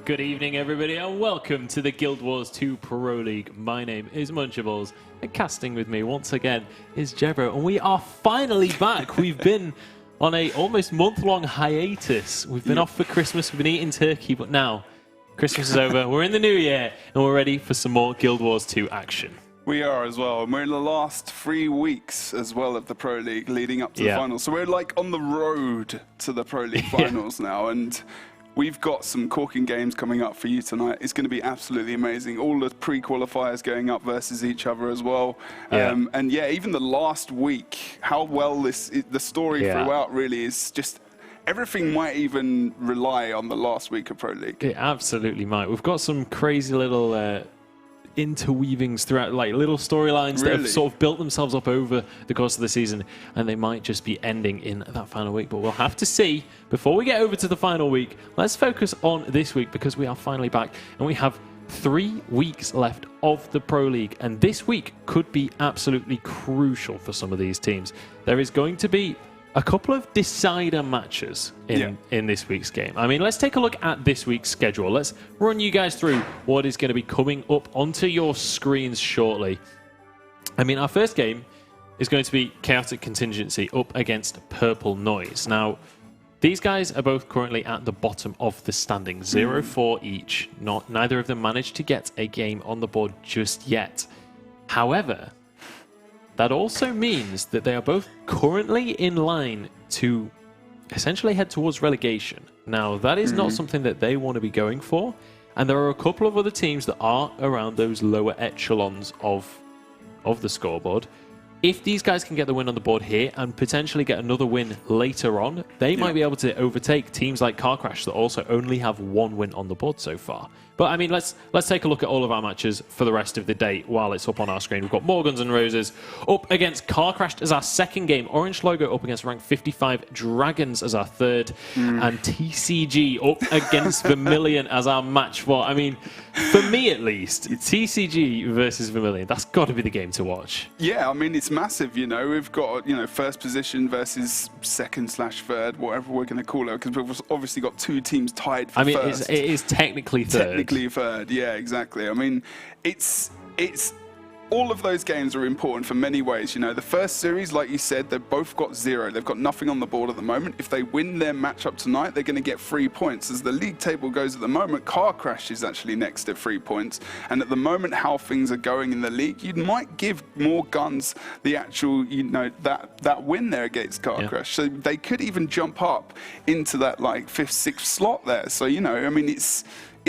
Good evening, everybody, and welcome to the Guild Wars 2 Pro League. My name is Munchables, and casting with me once again is Jebro, and we are finally back. We've been on a almost month-long hiatus. We've been off for Christmas, we've been eating turkey, but now Christmas is over, we're in the new year, and we're ready for some more Guild Wars 2 action. We are as well, and we're in the last 3 weeks as well of the Pro League leading up to the finals. So we're like on the road to the Pro League finals now, and we've got some corking games coming up for you tonight. It's going to be absolutely amazing. All the pre-qualifiers going up versus each other as well. And yeah, even the last week, how well the story throughout really is just... Everything might even rely on the last week of Pro League. It absolutely might. We've got some crazy little interweavings throughout, like little storylines that have sort of built themselves up over the course of the season, and they might just be ending in that final week. But we'll have to see. Before we get over to the final week, let's focus on this week because we are finally back, and we have 3 weeks left of the Pro League, and this week could be absolutely crucial for some of these teams. There is going to be a couple of decider matches in this week's game. I mean, let's take a look at this week's schedule. Let's run you guys through what is going to be coming up onto your screens shortly. I mean, our first game is going to be Chaotic Contingency up against Purple Noise. Now, these guys are both currently at the bottom of the standings, 0-4 each. Neither of them managed to get a game on the board just yet. However, that also means that they are both currently in line to essentially head towards relegation. Now, that is not something that they want to be going for, and there are a couple of other teams that are around those lower echelons of the scoreboard. If these guys can get the win on the board here and potentially get another win later on, they might be able to overtake teams like Car Crash that also only have 1 win on the board so far. But I mean, let's take a look at all of our matches for the rest of the day while it's up on our screen. We've got More Guns N' Roses up against Car Crash as our second game. Orange Logo up against rank 55 Dragons as our third. And TCG up against Vermilion as our match 4. I mean, for me at least, TCG versus Vermilion, that's got to be the game to watch. Yeah, I mean, it's massive, you know. We've got, you know, first position versus second/third, whatever we're going to call it, because we've obviously got 2 teams tied for first. It is technically third. Technically third, yeah, exactly. I mean, it's all of those games are important for many ways. You know, the first series, like you said, they've both got 0. They've got nothing on the board at the moment. If they win their matchup tonight, they're going to get 3 points. As the league table goes at the moment, Car Crash is actually next at 3 points. And at the moment, how things are going in the league, you might give More Guns the actual, you know, that win there against Car Crash. So they could even jump up into that like 5th, 6th slot there. So, you know, I mean, it's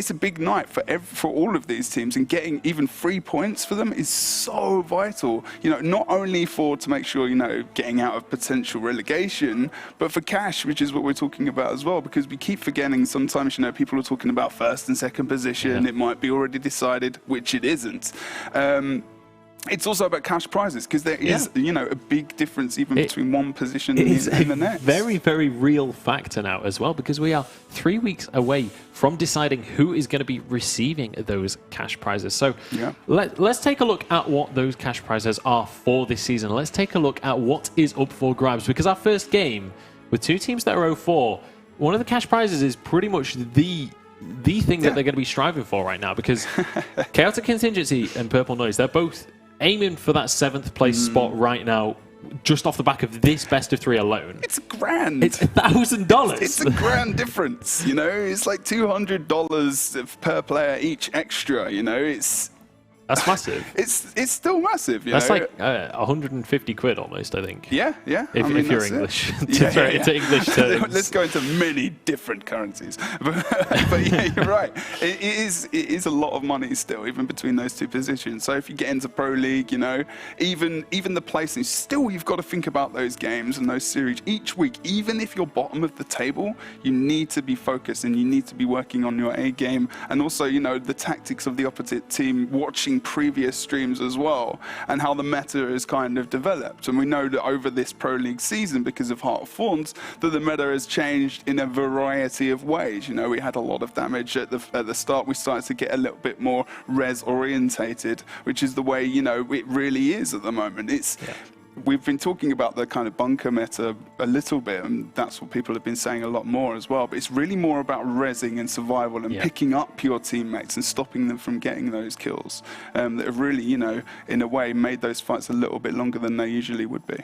a big night for all of these teams, and getting even 3 points for them is so vital. You know, not only to make sure, you know, getting out of potential relegation, but for cash, which is what we're talking about as well, because we keep forgetting sometimes, you know, people are talking about first and second position. It might be already decided, which it isn't. It's also about cash prizes, because there is, you know, a big difference even between one position and the next. Very, very real factor now as well, because we are 3 weeks away from deciding who is going to be receiving those cash prizes. So let's take a look at what those cash prizes are for this season. Let's take a look at what is up for grabs, because our first game with 2 teams that are 0-4, one of the cash prizes is pretty much the thing that they're going to be striving for right now, because Chaotic Contingency and Purple Noise, they're both aiming for that 7th place spot right now, just off the back of this best of 3 alone. It's grand. It's $1,000. It's a grand difference, you know. It's like $200 per player each extra, you know. That's massive. It's still massive, you know. That's like 150 quid almost, I think. Yeah. If you're English. To English terms. Let's go into many different currencies. But yeah, you're right. It is a lot of money still, even between those 2 positions. So if you get into Pro League, you know, even the placings, still you've got to think about those games and those series each week. Even if you're bottom of the table, you need to be focused and you need to be working on your A game, and also, you know, the tactics of the opposite team, watching previous streams as well, and how the meta is kind of developed. And we know that over this Pro League season, because of Heart of Thorns, that the meta has changed in a variety of ways. You know, we had a lot of damage at the start. We started to get a little bit more res orientated, which is the way, you know, it really is at the moment. we've been talking about the kind of bunker meta a little bit, and that's what people have been saying a lot more as well. But it's really more about rezzing and survival and picking up your teammates and stopping them from getting those kills that have really, you know, in a way made those fights a little bit longer than they usually would be.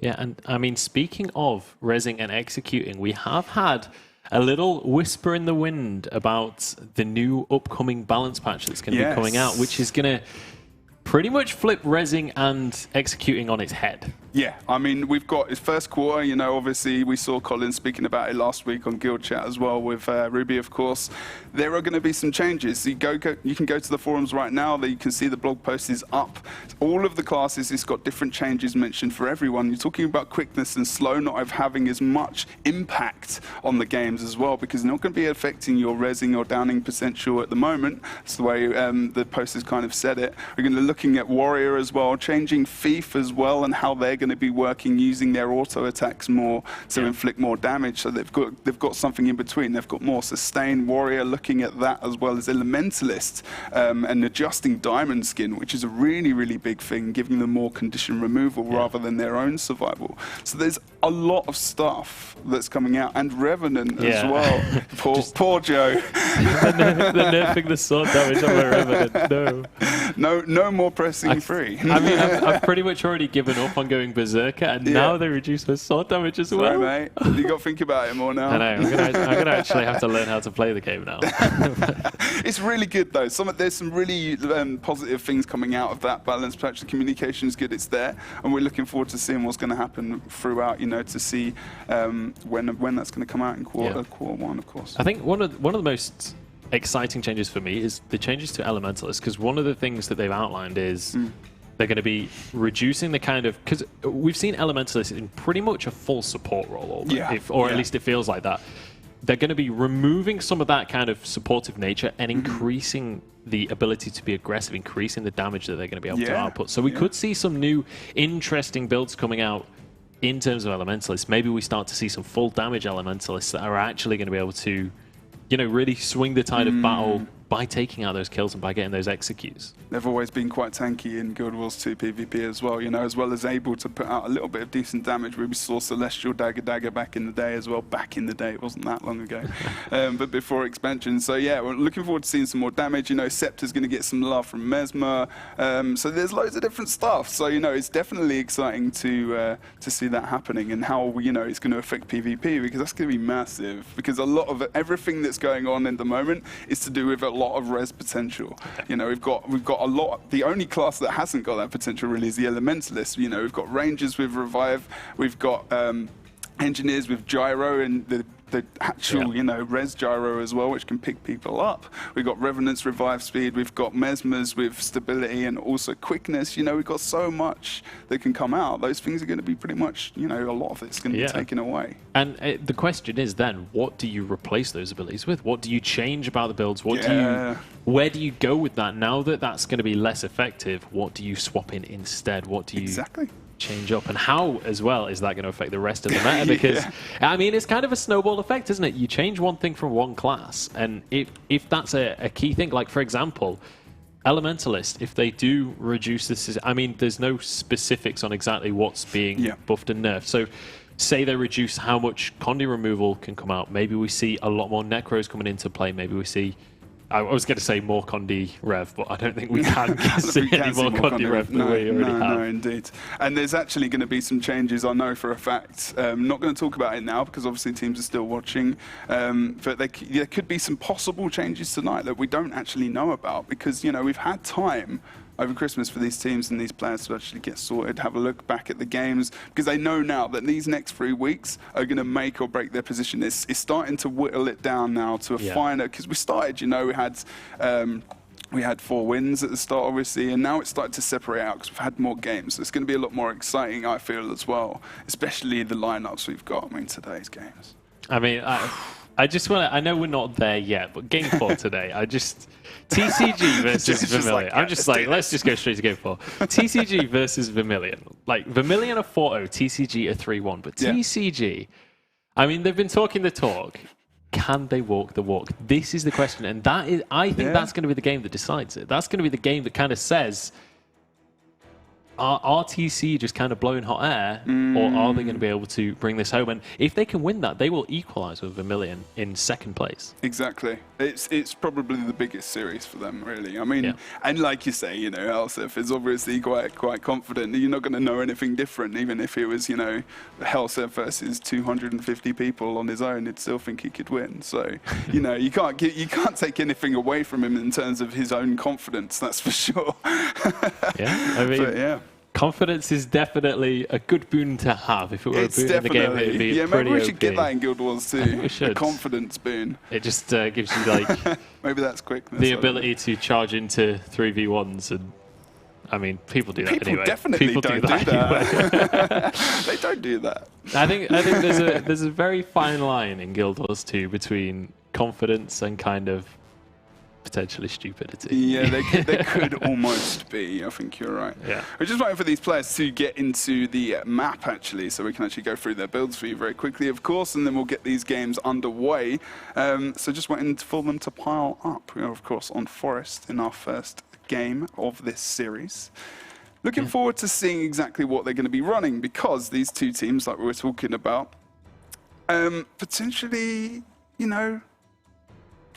Yeah, and I mean, speaking of rezzing and executing, we have had a little whisper in the wind about the new upcoming balance patch that's going to be coming out, which is going to pretty much flip rezzing and executing on its head. Yeah, I mean, we've got his first quarter, you know, obviously we saw Colin speaking about it last week on Guild Chat as well with Ruby, of course. There are going to be some changes. You can go to the forums right now, that you can see the blog post is up. All of the classes, it's got different changes mentioned for everyone. You're talking about quickness and slow not having as much impact on the games as well, because it's not going to be affecting your rezzing or downing potential at the moment. That's the way the post has kind of said it. We're going to be looking at Warrior as well, changing Thief as well, and how they're going to be working using their auto attacks more to inflict more damage. So they've got something in between. They've got more sustain. Warrior looking at that, as well as Elementalist and adjusting Diamond Skin, which is a really, really big thing, giving them more condition removal rather than their own survival. So there's a lot of stuff that's coming out, and Revenant as well. Poor Joe. the nerfing the sword damage on my Revenant. No more pressing free. I mean, I've pretty much already given up on going Berserker, and now they reduce my sword damage as well. Right, mate. You got to think about it more now. I know. I'm gonna actually have to learn how to play the game now. It's really good though. There's some really positive things coming out of that balance patch. The communication is good. It's there, and we're looking forward to seeing what's going to happen throughout. You know, to see when that's going to come out in quarter one, of course. I think one of the most exciting changes for me is the changes to Elementalists, because one of the things that they've outlined is they're going to be reducing the kind of, because we've seen Elementalists in pretty much a full support role, at least it feels like that. They're going to be removing some of that kind of supportive nature and increasing the ability to be aggressive, increasing the damage that they're going to be able to output. So we could see some new interesting builds coming out in terms of Elementalists. Maybe we start to see some full damage Elementalists that are actually going to be able to, you know, really swing the tide of battle by taking out those kills and by getting those executes. They've always been quite tanky in Guild Wars 2 PvP as well, you know, as well as able to put out a little bit of decent damage. We saw Celestial Dagger back in the day as well. Back in the day, it wasn't that long ago, but before expansion. So yeah, we're looking forward to seeing some more damage. You know, Scepter's going to get some love from Mesmer. So there's loads of different stuff. So, you know, it's definitely exciting to see that happening, and how, you know, it's going to affect PvP, because that's going to be massive. Because a lot of everything that's going on at the moment is to do with a lot of res potential. You know, we've got a lot. The only class that hasn't got that potential really is the Elementalist. You know, we've got Rangers with Revive, we've got Engineers with Gyro, and the actual, you know, res gyro as well, which can pick people up. We've got Revenant's revive speed, we've got Mesmer's with stability and also quickness. You know, we've got so much that can come out. Those things are going to be pretty much, you know, a lot of it's going to be taken away. And the question is then, what do you replace those abilities with? What do you change about the builds? What do you, where do you go with that? Now that that's going to be less effective, what do you swap in instead? What do you change up, and how as well is that going to affect the rest of the meta? Because I mean, it's kind of a snowball effect, isn't it? You change one thing from one class, and if that's a key thing, like for example Elementalist, if they do reduce this, I mean, there's no specifics on exactly what's being buffed and nerfed. So say they reduce how much Condi removal can come out, maybe we see a lot more Necros coming into play, maybe we see, I was going to say more Condi Rev, but I don't think we can see any more Condi Rev than we already have. No, indeed. And there's actually going to be some changes, I know for a fact. I'm not going to talk about it now, because obviously teams are still watching. But there could be some possible changes tonight that we don't actually know about, because, you know, we've had time over Christmas for these teams and these players to actually get sorted, have a look back at the games, because they know now that these next 3 weeks are going to make or break their position. It's starting to whittle it down now to a finer, because we started, you know, we had 4 wins at the start, obviously, and now it's started to separate out because we've had more games. So it's going to be a lot more exciting, I feel, as well, especially the lineups we've got. I mean, today's games. I mean, I just want to, I know we're not there yet, but game 4 today, TCG versus Vermilion. I'm just like, let's just go straight to game 4. TCG versus Vermilion. Like, Vermilion are 4-0, TCG are 3-1. But TCG, I mean, they've been talking the talk. Can they walk the walk? This is the question. And that is, I think that's going to be the game that decides it. That's going to be the game that kind of says, are RTC just kind of blowing hot air, or are they going to be able to bring this home? And if they can win that, they will equalise with Vermilion in second place. Exactly. It's probably the biggest series for them, really. I mean, and like you say, you know, Helseth is obviously quite confident. You're not going to know anything different, even if it was, you know, Helseth versus 250 people on his own. He'd still think he could win. So, you know, you can't take anything away from him in terms of his own confidence. That's for sure. Yeah, I mean, but, yeah. Confidence is definitely a good boon to have. If it were a boon in the game, it would be yeah, pretty maybe we should OP. get that in Guild Wars too. I think we should. A confidence boon. It just gives you like maybe that's quickness. The ability to charge into 3v1s, and I mean, people do that people anyway. Definitely people don't do that. Anyway. They don't do that. I think there's a very fine line in Guild Wars 2 between confidence and kind of potentially stupidity. Yeah, they could almost be. I think you're right. Yeah. We're just waiting for these players to get into the map, actually, so we can actually go through their builds for you very quickly, of course, and then we'll get these games underway. So just waiting for them to pile up. We are, of course, on Forest in our first game of this series. Looking forward to seeing exactly what they're going to be running, because these two teams, like we were talking about, potentially, you know,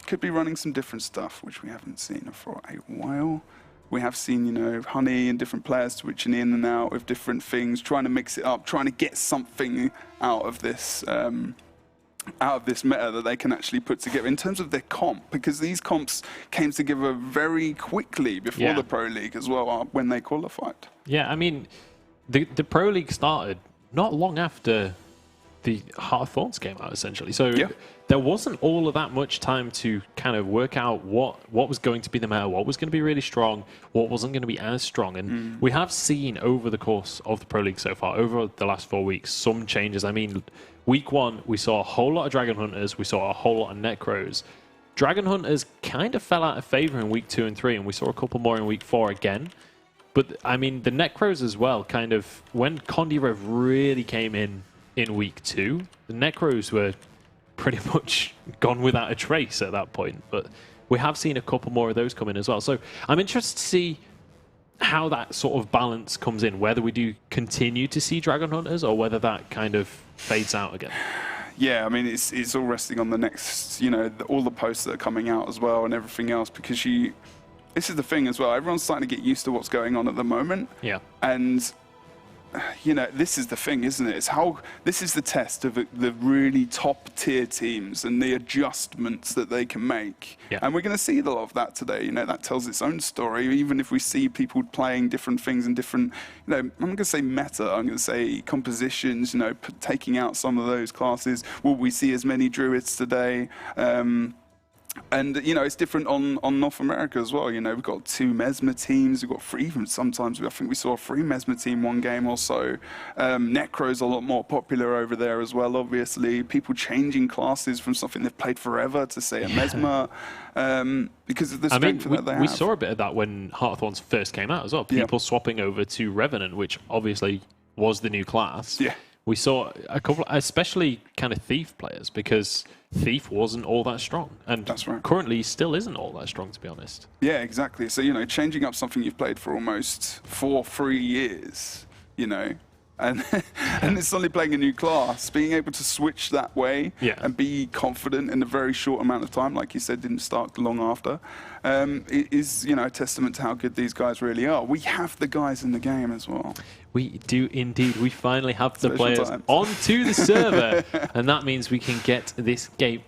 could be running some different stuff, which we haven't seen for a while. We have seen, you know, Honey and different players switching in and out of different things, trying to mix it up, trying to get something out of this meta that they can actually put together in terms of their comp, because these comps came together very quickly before the Pro League as well, when they qualified. Yeah, I mean, the Pro League started not long after the Heart of Thorns came out, essentially. So there wasn't all of that much time to kind of work out what was going to be the meta, what was going to be really strong, what wasn't going to be as strong. And we have seen over the course of the Pro League so far, over the last 4 weeks, some changes. I mean, week 1, we saw a whole lot of Dragon Hunters, we saw a whole lot of Necros. Dragon Hunters kind of fell out of favor in week 2 and 3, and we saw a couple more in week 4 again. But, I mean, the Necros as well, kind of, when Condi Rev really came in week 2, the Necros were pretty much gone without a trace at that point. But we have seen a couple more of those come in as well. So I'm interested to see how that sort of balance comes in, whether we do continue to see Dragon Hunters or whether that kind of fades out again. Yeah, I mean, it's all resting on the next, you know, all the posts that are coming out as well and everything else, because this is the thing as well, everyone's starting to get used to what's going on at the moment. Yeah. And you know, this is the thing, isn't it? It's how this is the test of the really top tier teams and the adjustments that they can make. Yeah. And we're going to see a lot of that today. You know, that tells its own story. Even if we see people playing different things and different, you know, I'm going to say meta, I'm going to say compositions, you know, taking out some of those classes. Will we see as many druids today? And, you know, it's different on North America as well. You know, we've got 2 Mesmer teams. We've got 3, even sometimes I think we saw a 3 Mesmer team one game or so. Necro's a lot more popular over there as well, obviously. People changing classes from something they've played forever to, say, a Mesmer, because of the strength that they have. We saw a bit of that when Heart of Thorns first came out as well. People swapping over to Revenant, which obviously was the new class. Yeah. We saw a couple, especially kind of Thief players, because Thief wasn't all that strong. And that's right. Currently still isn't all that strong, to be honest. Yeah, exactly. So, you know, changing up something you've played for almost 3 years, you know, and it's suddenly playing a new class, being able to switch that way and be confident in a very short amount of time, like you said, didn't start long after, it is, you know, a testament to how good these guys really are. We have the guys in the game as well. We do indeed. We finally have the players onto the server, and that means we can get this game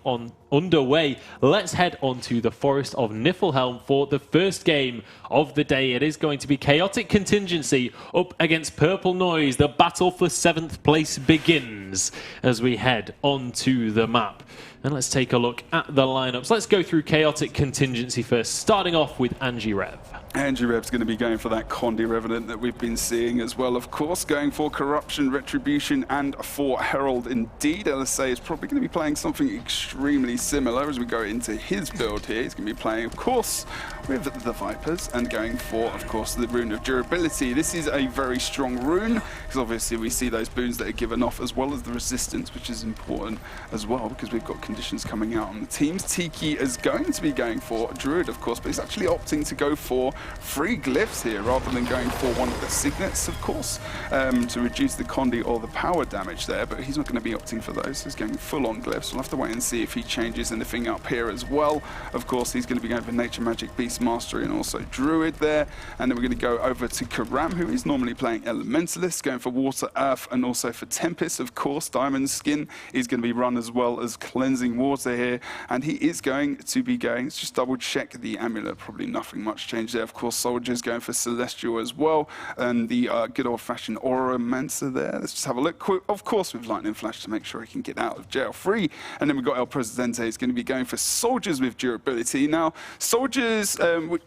underway. Let's head on to the Forest of Niflheim for the first game of the day. It is going to be Chaotic Contingency up against Purple Noise. The battle for 7th place begins as we head onto the map. And let's take a look at the lineups. Let's go through Chaotic Contingency first, starting off with Angie Rev. Angie Rev's going to be going for that Condi Revenant that we've been seeing as well, of course, going for Corruption, Retribution, and for Herald indeed. LSA is probably going to be playing something extremely similar as we go into his build here. He's going to be playing, of course, with the Vipers and going for, of course, the Rune of Durability. This is a very strong rune, because obviously we see those boons that are given off, as well as the resistance, which is important as well, because we've got conditions coming out on the teams. Tiki is going to be going for Druid, of course, but he's actually opting to go for 3 glyphs here rather than going for one of the signets, of course, to reduce the Condi or the power damage there, but he's not going to be opting for those. He's going full-on glyphs. We'll have to wait and see if he changes anything up here as well. Of course, he's going to be going for Nature Magic, Beast Mastery, and also Druid there. And then we're going to go over to Karam, who is normally playing Elementalist, going for Water, Earth, and also for Tempest, of course. Diamond Skin is going to be run as well as Cleansing Water here, and he is going to be going, let's just double check the amulet, probably nothing much change there. Of course, Soldier's going for Celestial as well, and the good old-fashioned Aura Mancer there. Let's just have a look, of course, with Lightning Flash to make sure he can get out of jail free. And then we've got El Presidente, he's going to be going for Soldiers with durability. Now, Soldiers,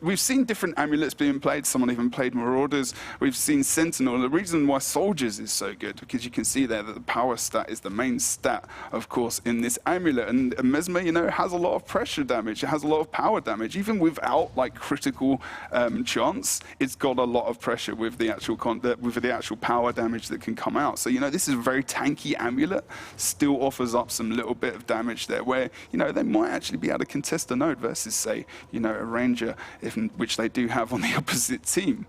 we've seen different amulets being played. Someone even played Marauders. We've seen Sentinel. The reason why Soldiers is so good, because you can see there that the power stat is the main stat, of course, in this amulet. And Mesmer, you know, has a lot of pressure damage. It has a lot of power damage. Even without like critical chance, it's got a lot of pressure with the actual power damage that can come out. So, you know, this is a very tanky amulet. Still offers up some little bit of damage there where, you know, they might actually be able to contest a node versus, say, you know, a Ranger, which they do have on the opposite team.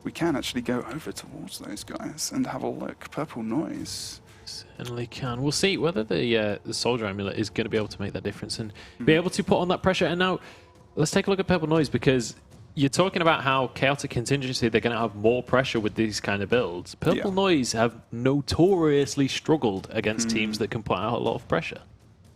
We can actually go over towards those guys and have a look. Purple Noise. Certainly can. We'll see whether the Soldier Amulet is going to be able to make that difference and be able to put on that pressure. And now, let's take a look at Purple Noise, because you're talking about how Chaotic Contingency, they're going to have more pressure with these kind of builds. Purple Noise have notoriously struggled against teams that can put out a lot of pressure.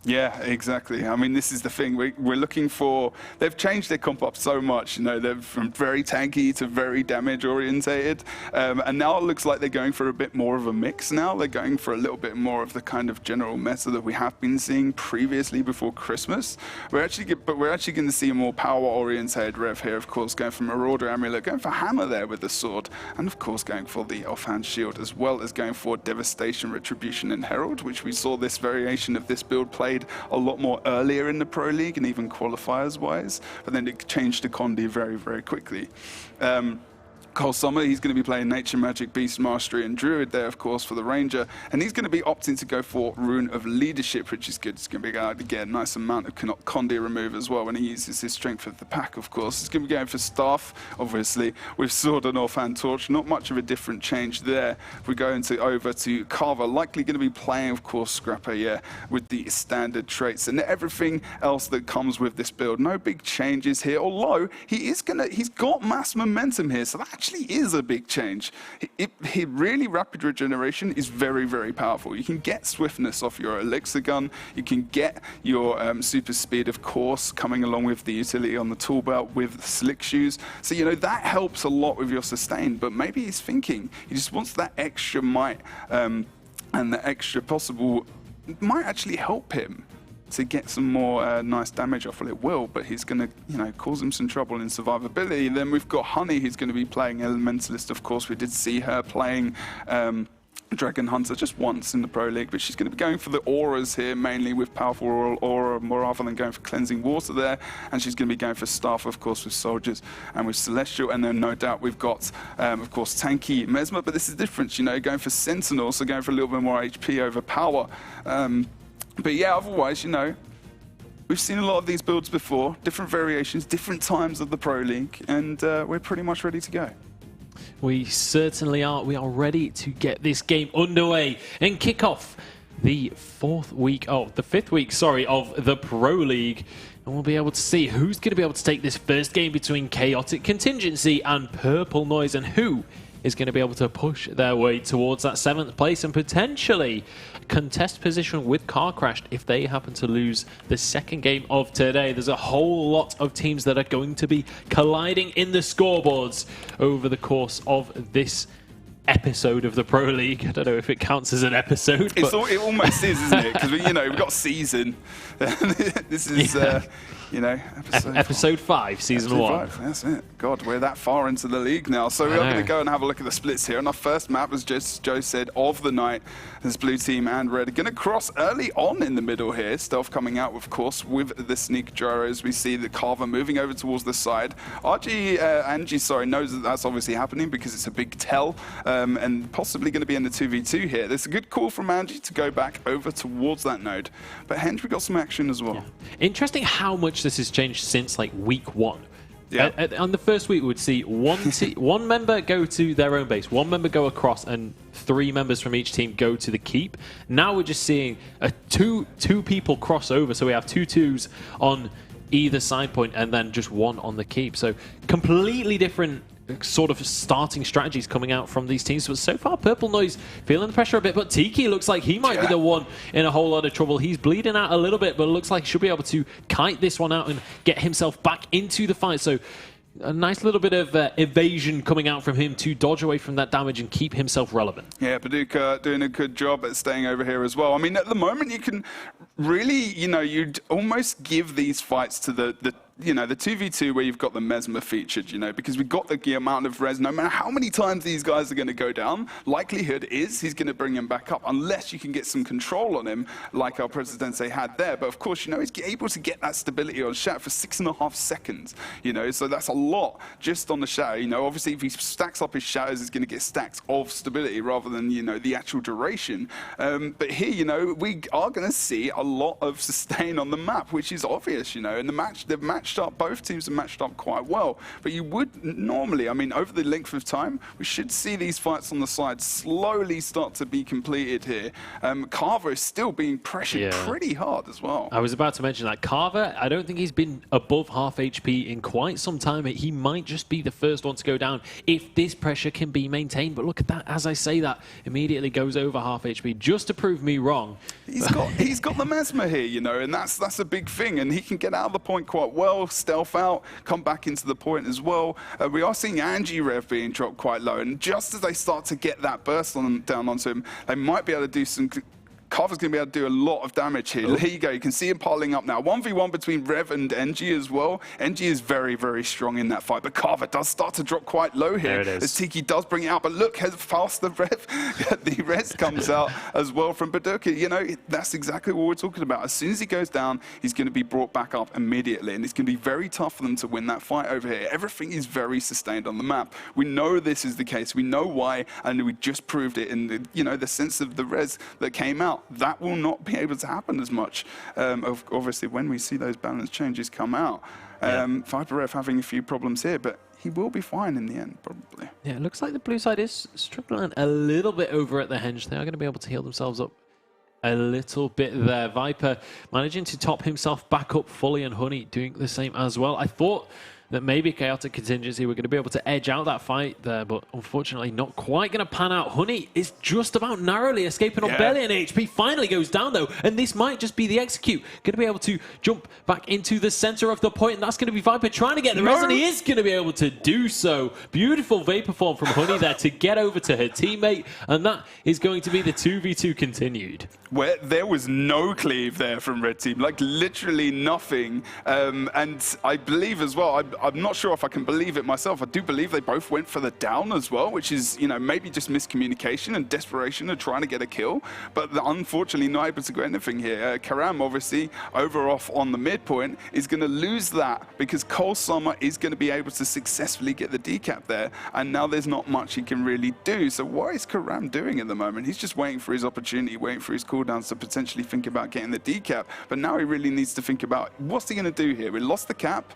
Yeah, exactly. I mean, this is the thing. We're looking for... They've changed their comp up so much. You know, they're from very tanky to very damage-orientated. And now it looks like they're going for a bit more of a mix now. They're going for a little bit more of the kind of general meta that we have been seeing previously before Christmas. We're actually going to see a more power-orientated rev here, of course, going for Marauder Amulet, going for Hammer there with the sword, and of course going for the offhand shield, as well as going for Devastation, Retribution, and Herald, which we saw this variation of this build played a lot more earlier in the Pro League and even qualifiers wise, but then it changed to Condi very, very quickly. Cole Summer, he's going to be playing Nature Magic, Beast Mastery, and Druid there, of course, for the Ranger. And he's going to be opting to go for Rune of Leadership, which is good. It's going to be able to get a nice amount of Condi remove as well when he uses his Strength of the Pack, of course. He's going to be going for Staff, obviously, with Sword and Offhand Torch. Not much of a different change there. If we go over to Carver, likely going to be playing, of course, Scrapper, yeah, with the standard traits and everything else that comes with this build. No big changes here, although he's got mass momentum here, so that actually is a big change. Really rapid regeneration is very, very powerful. You can get swiftness off your elixir gun. You can get your super speed, of course, coming along with the utility on the tool belt with slick shoes. So, you know, that helps a lot with your sustain, but maybe he's thinking he just wants that extra might and the extra possible might actually help him to get some more nice damage off. Well, it will, but he's going to, you know, cause him some trouble in survivability. Then we've got Honey, who's going to be playing Elementalist, of course. We did see her playing Dragon Hunter just once in the Pro League, but she's going to be going for the auras here, mainly with powerful aura, more rather than going for Cleansing Water there. And she's going to be going for Staff, of course, with Soldiers and with Celestial. And then no doubt we've got, of course, tanky Mesmer, but this is different, you know, going for Sentinel, so going for a little bit more HP over power. But yeah, otherwise, you know, we've seen a lot of these builds before, different variations, different times of the Pro League, and we're pretty much ready to go. We certainly are. We are ready to get this game underway and kick off the fifth week, of the Pro League. And we'll be able to see who's going to be able to take this first game between Chaotic Contingency and Purple Noise, and who is going to be able to push their way towards that 7th place and potentially contest position with Car Crashed if they happen to lose the second game of today. There's a whole lot of teams that are going to be colliding in the scoreboards over the course of this episode of the Pro League. I don't know if it counts as an episode. It almost is, isn't it? Because you know, we've got season. This is... you know, episode 5, season 1. That's it. God, we're that far into the league now. So we're going to go and have a look at the splits here. And our first map, as Joe said, of the night, is blue team and red. Going to cross early on in the middle here. Stealth coming out, of course, with the sneak gyros. We see the Carver moving over towards the side. Angie, knows that that's obviously happening because it's a big tell and possibly going to be in the 2v2 here. There's a good call from Angie to go back over towards that node. But Henry got some action as well. Yeah. Interesting how much this has changed since like week 1. Yeah. On the first week, we would see one member go to their own base, one member go across, and 3 members from each team go to the keep. Now we're just seeing two people cross over, so we have 2-2s on either side point and then just 1 on the keep. So completely different sort of starting strategies coming out from these teams. But so far, Purple Noise feeling the pressure a bit, but Tiki looks like he might be the one in a whole lot of trouble. He's bleeding out a little bit, but it looks like he should be able to kite this one out and get himself back into the fight. So a nice little bit of evasion coming out from him to dodge away from that damage and keep himself relevant. Yeah, Paducah doing a good job at staying over here as well. I mean, at the moment, you can really, you'd almost give these fights to the 2v2 where you've got the Mesmer featured, because we've got the amount of res. No matter how many times these guys are going to go down, likelihood is he's going to bring him back up, unless you can get some control on him, like our Presidente had there. But of course, he's able to get that stability on Shatter for 6.5 seconds, so that's a lot just on the Shatter. Obviously, if he stacks up his Shatters, he's going to get stacks of stability rather than, the actual duration. But here, we are going to see a lot of sustain on the map, which is obvious, in the match, both teams have matched up quite well. But you would normally, over the length of time, we should see these fights on the side slowly start to be completed here. Carver is still being pressured pretty hard as well. I was about to mention that. Carver, I don't think he's been above half HP in quite some time. He might just be the first one to go down if this pressure can be maintained. But look at that. As I say that, immediately goes over half HP just to prove me wrong. He's got the Mesmer here, and that's a big thing. And he can get out of the point quite well, stealth out, come back into the point as well. We are seeing Angie Rev being dropped quite low, and just as they start to get that burst down onto him, they might be able to do some... Carver's going to be able to do a lot of damage here. Here you go. You can see him piling up now. 1v1 between Rev and NG as well. NG is very, very strong in that fight, but Carver does start to drop quite low here. There it is. As Tiki does bring it out, but look how fast the res comes out as well from Paducah. That's exactly what we're talking about. As soon as he goes down, he's going to be brought back up immediately, and it's going to be very tough for them to win that fight over here. Everything is very sustained on the map. We know this is the case. We know why, and we just proved it in the sense of the res that came out. That will not be able to happen as much, obviously, when we see those balance changes come out. Viper Rev having a few problems here, but he will be fine in the end, probably. Yeah, it looks like the blue side is struggling a little bit over at the Henge. They are going to be able to heal themselves up a little bit there. Viper managing to top himself back up fully, and Honey doing the same as well. I thought that maybe Chaotic Contingency were going to be able to edge out that fight there, but unfortunately not quite going to pan out. Honey is just about narrowly escaping on barely an HP. Finally goes down though, and this might just be the execute. Going to be able to jump back into the center of the point, and that's going to be Viper trying to get the rest, and he is going to be able to do so. Beautiful Vapor Form from Honey there to get over to her teammate, and that is going to be the 2v2 continued. Where there was no cleave there from Red Team, like literally nothing. And I believe as well, I'm not sure if I can believe it myself. I do believe they both went for the down as well, which is, maybe just miscommunication and desperation of trying to get a kill. But unfortunately, not able to get anything here. Karam, obviously, over off on the midpoint, is going to lose that because Cole Summer is going to be able to successfully get the decap there. And now there's not much he can really do. So what is Karam doing at the moment? He's just waiting for his opportunity, waiting for his cooldowns to potentially think about getting the decap. But now he really needs to think about, what's he going to do here? We lost the cap.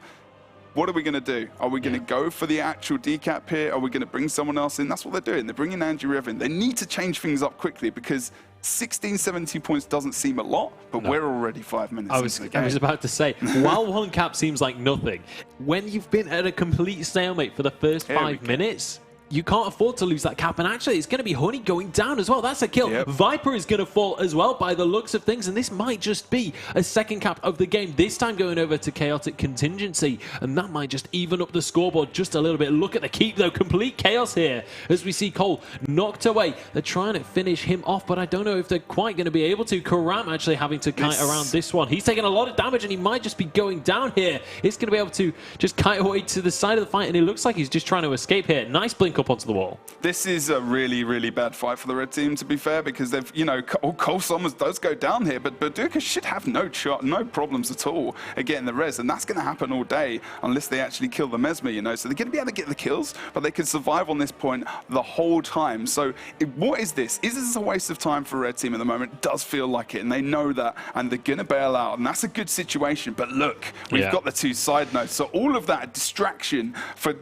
What are we going to do? Are we going to go for the actual decap here? Are we going to bring someone else in? That's what they're doing. They're bringing Angie Rev in. They need to change things up quickly because 16, 17 points doesn't seem a lot, but we're already 5 minutes into the game. I was about to say, while one cap seems like nothing, when you've been at a complete stalemate for the first 5 minutes, you can't afford to lose that cap, and actually it's going to be Honey going down as well. That's a kill. Yep. Viper is going to fall as well by the looks of things, and this might just be a second cap of the game, this time going over to Chaotic Contingency, and that might just even up the scoreboard just a little bit. Look at the keep though, complete chaos here as we see Cole knocked away. They're trying to finish him off, but I don't know if they're quite going to be able to. Karam actually having to kite around this one. He's taking a lot of damage, and he might just be going down here. He's going to be able to just kite away to the side of the fight, and it looks like he's just trying to escape here. Nice blink up onto the wall. This is a really, really bad fight for the red team, to be fair, because they've, Cole Sommers does go down here, but Baduka should have no problems at all at getting the res, and that's going to happen all day unless they actually kill the Mesmer, So they're going to be able to get the kills, but they can survive on this point the whole time. So what is this? Is this a waste of time for red team at the moment? It does feel like it, and they know that, and they're going to bail out, and that's a good situation. But look, we've got the two side notes. So all of that distraction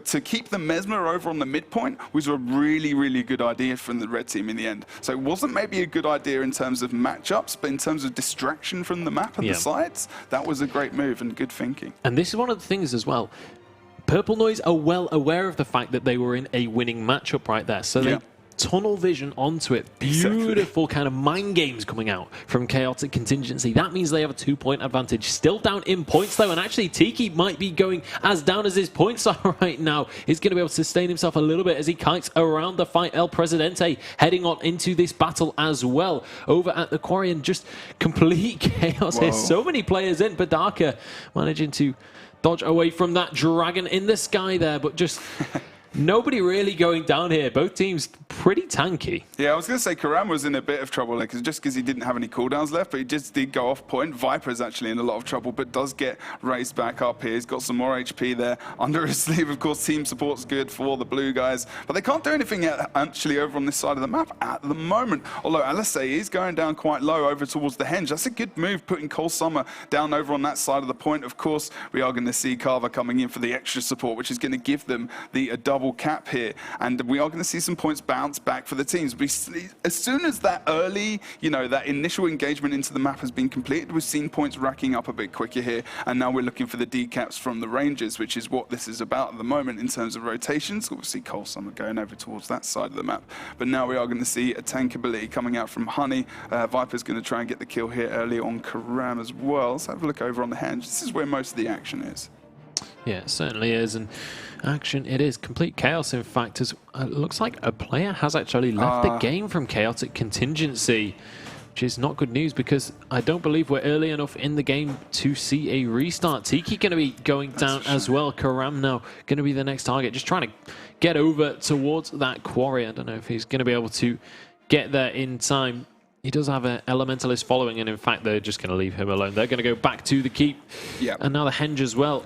to keep the Mesmer over on the midpoint was a really, really good idea from the red team in the end. So it wasn't maybe a good idea in terms of matchups, but in terms of distraction from the map and the sides, that was a great move and good thinking. And this is one of the things as well. Purple Noise are well aware of the fact that they were in a winning matchup right there. So they tunnel vision onto it. Beautiful kind of mind games coming out from Chaotic Contingency. That means they have a 2-point advantage. Still down in points though, and actually Tiki might be going as down as his points are right now. He's going to be able to sustain himself a little bit as he kites around the fight. El Presidente heading on into this battle as well. Over at the quarry, and just complete chaos here. So many players in. Badaka managing to dodge away from that dragon in the sky there, but just nobody really going down here. Both teams pretty tanky. Yeah, I was going to say Karam was in a bit of trouble there, just because he didn't have any cooldowns left, but he just did go off point. Viper's actually in a lot of trouble, but does get raised back up here. He's got some more HP there under his sleeve. Of course, team support's good for the blue guys, but they can't do anything actually over on this side of the map at the moment. Although Alisei is going down quite low over towards the henge. That's a good move, putting Cole Summer down over on that side of the point. Of course, we are going to see Carver coming in for the extra support, which is going to give them the double cap here, and we are going to see some points bounce back for the teams. As soon as that early, that initial engagement into the map has been completed, we've seen points racking up a bit quicker here, and now we're looking for the decaps from the Rangers, which is what this is about at the moment in terms of rotations. Obviously, Cole Summer going over towards that side of the map, but now we are going to see a tank ability coming out from Honey. Viper's going to try and get the kill here early on Karam as well. Let's have a look over on the henge. This is where most of the action is. Yeah, it certainly is, and action it is. Complete chaos, in fact, as looks like a player has actually left the game from Chaotic Contingency, which is not good news because I don't believe we're early enough in the game to see a restart. Tiki going to be going down as well. Karam now going to be the next target, just trying to get over towards that quarry. I don't know if he's going to be able to get there in time. He does have an Elementalist following, and in fact, they're just going to leave him alone. They're going to go back to the keep. And now the henge as well.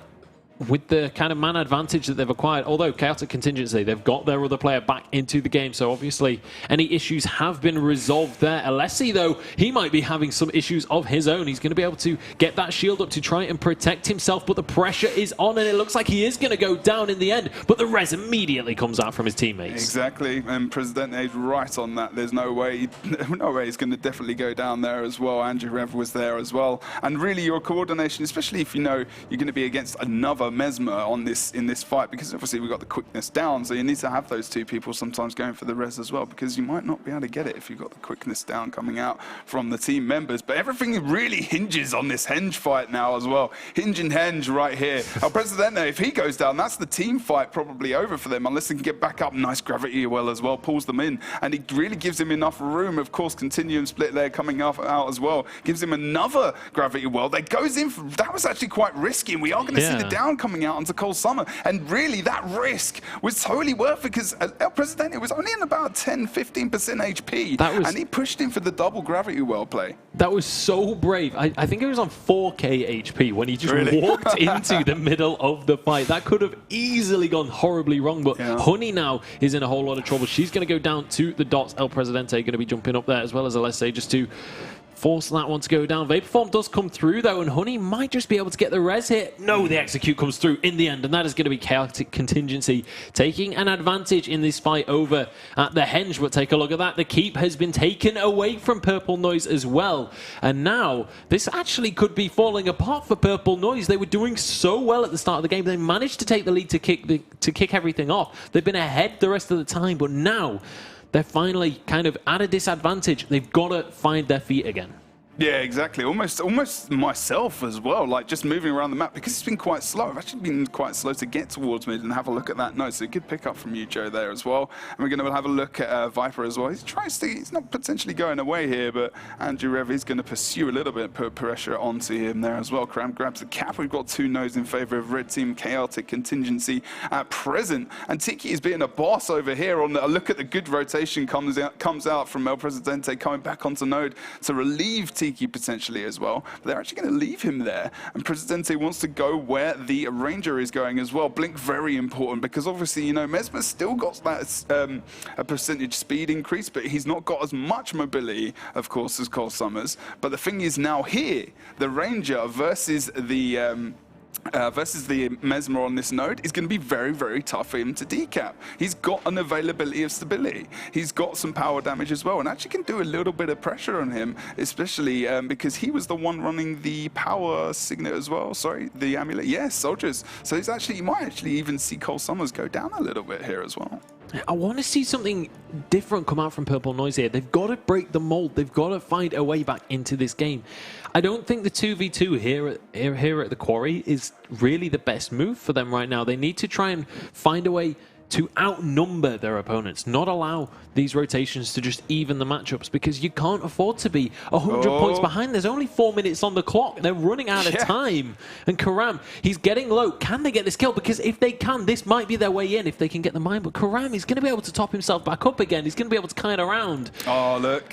With the kind of man advantage that they've acquired, although Chaotic Contingency, they've got their other player back into the game, so obviously any issues have been resolved there. Alessi, though, he might be having some issues of his own. He's going to be able to get that shield up to try and protect himself, but the pressure is on, and it looks like he is going to go down in the end, but the res immediately comes out from his teammates. Exactly, and Presidente's right on that. There's no way he's going to definitely go down there as well. Andrew Rev was there as well, and really your coordination, especially if you know you're going to be against another Mesmer in this fight, because obviously we've got the quickness down, so you need to have those two people sometimes going for the res as well, because you might not be able to get it if you've got the quickness down coming out from the team members. But everything really hinges on this henge fight now as well. Hinge and henge right here. El Presidente, if he goes down, that's the team fight probably over for them, unless they can get back up. Nice gravity well as well, pulls them in, and it really gives him enough room. Of course, Continuum split there coming out as well, gives him another gravity well. That goes in for, that was actually quite risky, and we are going to see the down coming out onto Cole Summer, and really that risk was totally worth it, because El Presidente was only in about 10-15% HP, and he pushed him for the double gravity well play. That was so brave. I think it was on 4k HP when he just walked into the middle of the fight. That could have easily gone horribly wrong, but Honey now is in a whole lot of trouble. She's going to go down to the dots. El Presidente going to be jumping up there, as well as Alessi, just to force that one to go down. Vaporform does come through though, and Honey might just be able to get the res here. No, the execute comes through in the end, and that is going to be Chaotic Contingency taking an advantage in this fight over at the henge. But take a look at that. The keep has been taken away from Purple Noise as well, and now this actually could be falling apart for Purple Noise. They were doing so well at the start of the game. They managed to take the lead to kick everything off. They've been ahead the rest of the time, but now they're finally kind of at a disadvantage. They've got to find their feet again. Yeah, exactly. Almost myself as well, like just moving around the map, because it's been quite slow. I've actually been quite slow to get towards mid and have a look at that node. So good pick up from you, Joe, there as well. And we're going to have a look at Viper as well. He's not potentially going away here, but Andrew Rev is going to pursue a little bit, put pressure onto him there as well. Kram grabs the cap. We've got 2 nodes in favor of red team, Chaotic Contingency at present. And Tiki is being a boss over here. On a look at the good rotation comes out from El Presidente coming back onto node to relieve Tiki potentially as well. But they're actually going to leave him there. And Presidente wants to go where the Ranger is going as well. Blink very important, because obviously, you know, Mesmer's still got that a percentage speed increase, but he's not got as much mobility, of course, as Cole Summers. But the thing is now here, the Ranger versus the Mesmer on this node is going to be very, very tough for him to decap. He's got an availability of stability. He's got some power damage as well, and actually can do a little bit of pressure on him, especially because he was the one running the power signet as well. Sorry, the amulet. Yes, soldiers. So you might actually even see Cole Summers go down a little bit here as well. I want to see something different come out from Purple Noise here. They've got to break the mold. They've got to find a way back into this game. I don't think the 2v2 here at the Quarry is really the best move for them right now. They need to try and find a way to outnumber their opponents, not allow these rotations to just even the matchups, because you can't afford to be 100 points behind. There's only 4 minutes on the clock. They're running out of time. And Karam, he's getting low. Can they get this kill? Because if they can, this might be their way in if they can get the mine. But Karam, he's going to be able to top himself back up again. He's going to be able to kite around. Oh, look.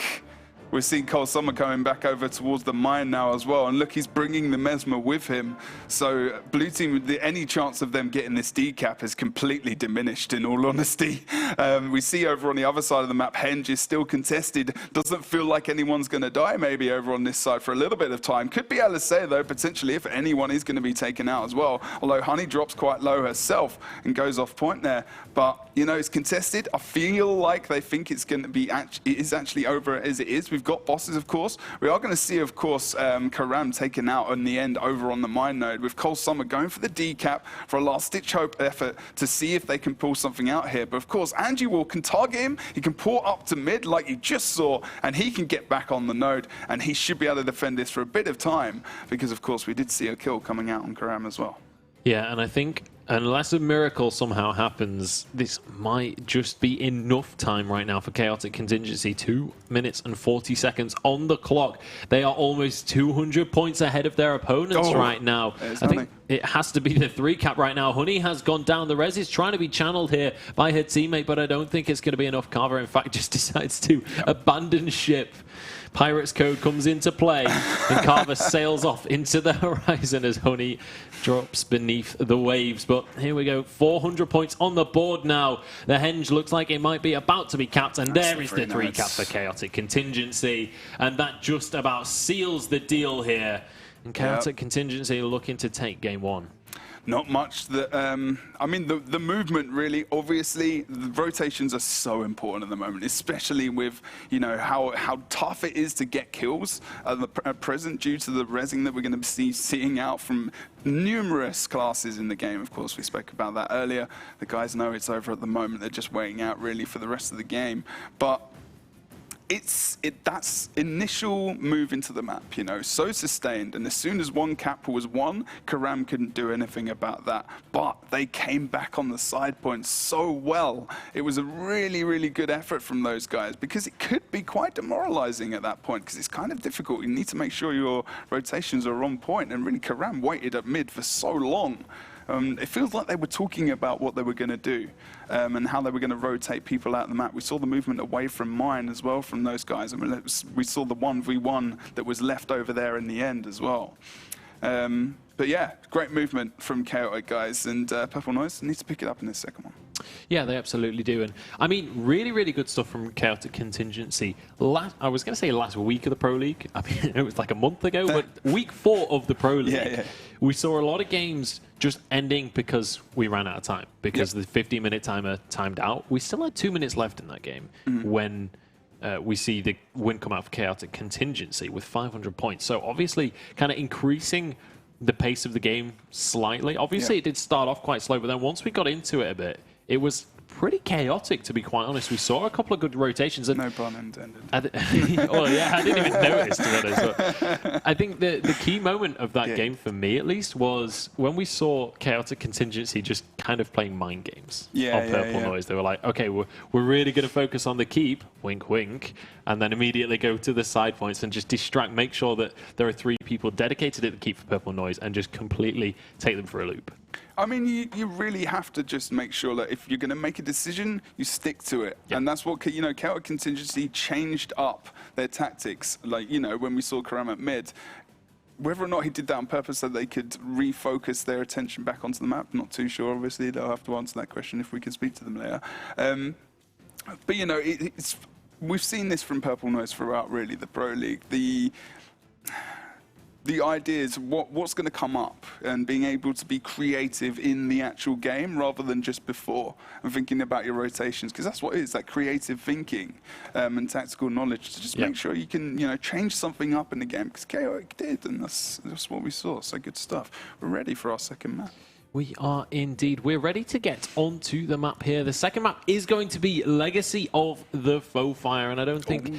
We're seeing Cole Summer coming back over towards the mine now as well. And look, he's bringing the Mesmer with him. So blue team, any chance of them getting this decap is completely diminished, in all honesty. We see over on the other side of the map, Henge is still contested. Doesn't feel like anyone's going to die maybe over on this side for a little bit of time. Could be Alisea though, potentially, if anyone is going to be taken out as well. Although Honey drops quite low herself and goes off point there. But, you know, it's contested. I feel like they think it's going to be, it is actually over as it is. We've got bosses, of course. We are going to see, of course, Karam taken out in the end over on the mine node, with Cole Summer going for the decap for a last-ditch hope effort to see if they can pull something out here. But, of course, Angie Will can target him. He can pull up to mid like you just saw, and he can get back on the node, and he should be able to defend this for a bit of time because, of course, we did see a kill coming out on Karam as well. Yeah, and I think unless a miracle somehow happens, this might just be enough time right now for Chaotic Contingency. 2 minutes and 40 seconds on the clock. They are almost 200 points ahead of their opponents right now. I think it has to be the 3 cap right now. Honey has gone down. The res is trying to be channeled here by her teammate, but I don't think it's going to be enough. Carver, in fact, just decides to abandon ship. Pirates code comes into play, and Carver sails off into the horizon as Honey drops beneath the waves. But here we go, 400 points on the board now. The Henge looks like it might be about to be capped, and there is the 3 cap for Chaotic Contingency. And that just about seals the deal here. And Chaotic Contingency looking to take game 1. Not much that, I mean, the movement really, obviously, the rotations are so important at the moment, especially with, you know, how tough it is to get kills at present due to the resing that we're going to be seeing out from numerous classes in the game. Of course, we spoke about that earlier. The guys know it's over at the moment. They're just waiting out really for the rest of the game. But that's initial move into the map, you know, so sustained, and as soon as 1 cap was won, Karam couldn't do anything about that. But they came back on the side point so well. It was a really, really good effort from those guys, because it could be quite demoralizing at that point, because it's kind of difficult. You need to make sure your rotations are on point, and really Karam waited at mid for so long. It feels like they were talking about what they were going to do and how they were going to rotate people out of the map. We saw the movement away from mine as well from those guys. I mean, we saw the 1v1 that was left over there in the end as well. But yeah, great movement from Chaotic, guys, and Purple Noise needs to pick it up in this second one. Yeah, they absolutely do. And I mean, really, really good stuff from Chaotic Contingency. I was going to say last week of the Pro League. I mean, it was like a month ago, but week 4 of the Pro League, we saw a lot of games just ending because we ran out of time, because the 15-minute timer timed out. We still had 2 minutes left in that game when we see the win come out for Chaotic Contingency with 500 points. So obviously kind of increasing the pace of the game slightly. Obviously it did start off quite slow, but then once we got into it a bit, it was pretty chaotic, to be quite honest. We saw a couple of good rotations. And no pun intended. Well, yeah, I didn't even notice, to be honest. But I think the key moment of that game, for me at least, was when we saw Chaotic Contingency just kind of playing mind games on Purple Noise. They were like, okay, we're really going to focus on the keep, wink, wink, and then immediately go to the side points and just distract, make sure that there are 3 people dedicated at the keep for Purple Noise and just completely take them for a loop. I mean, you really have to just make sure that if you're going to make a decision, you stick to it. Yep. And that's what, Chaotic Contingency changed up their tactics. Like, when we saw Karam at mid, whether or not he did that on purpose so they could refocus their attention back onto the map, not too sure, obviously. They'll have to answer that question if we can speak to them later. But, we've seen this from Purple Noise throughout, really, the Pro League. The idea is what's going to come up and being able to be creative in the actual game rather than just before and thinking about your rotations, because that's what it is, that creative thinking and tactical knowledge to just make sure you can change something up in the game, because Chaotic did, and that's what we saw. So good stuff. We're ready for our second map. We are indeed. We're ready to get onto the map here. The second map is going to be Legacy of the Faux Fire, and I don't think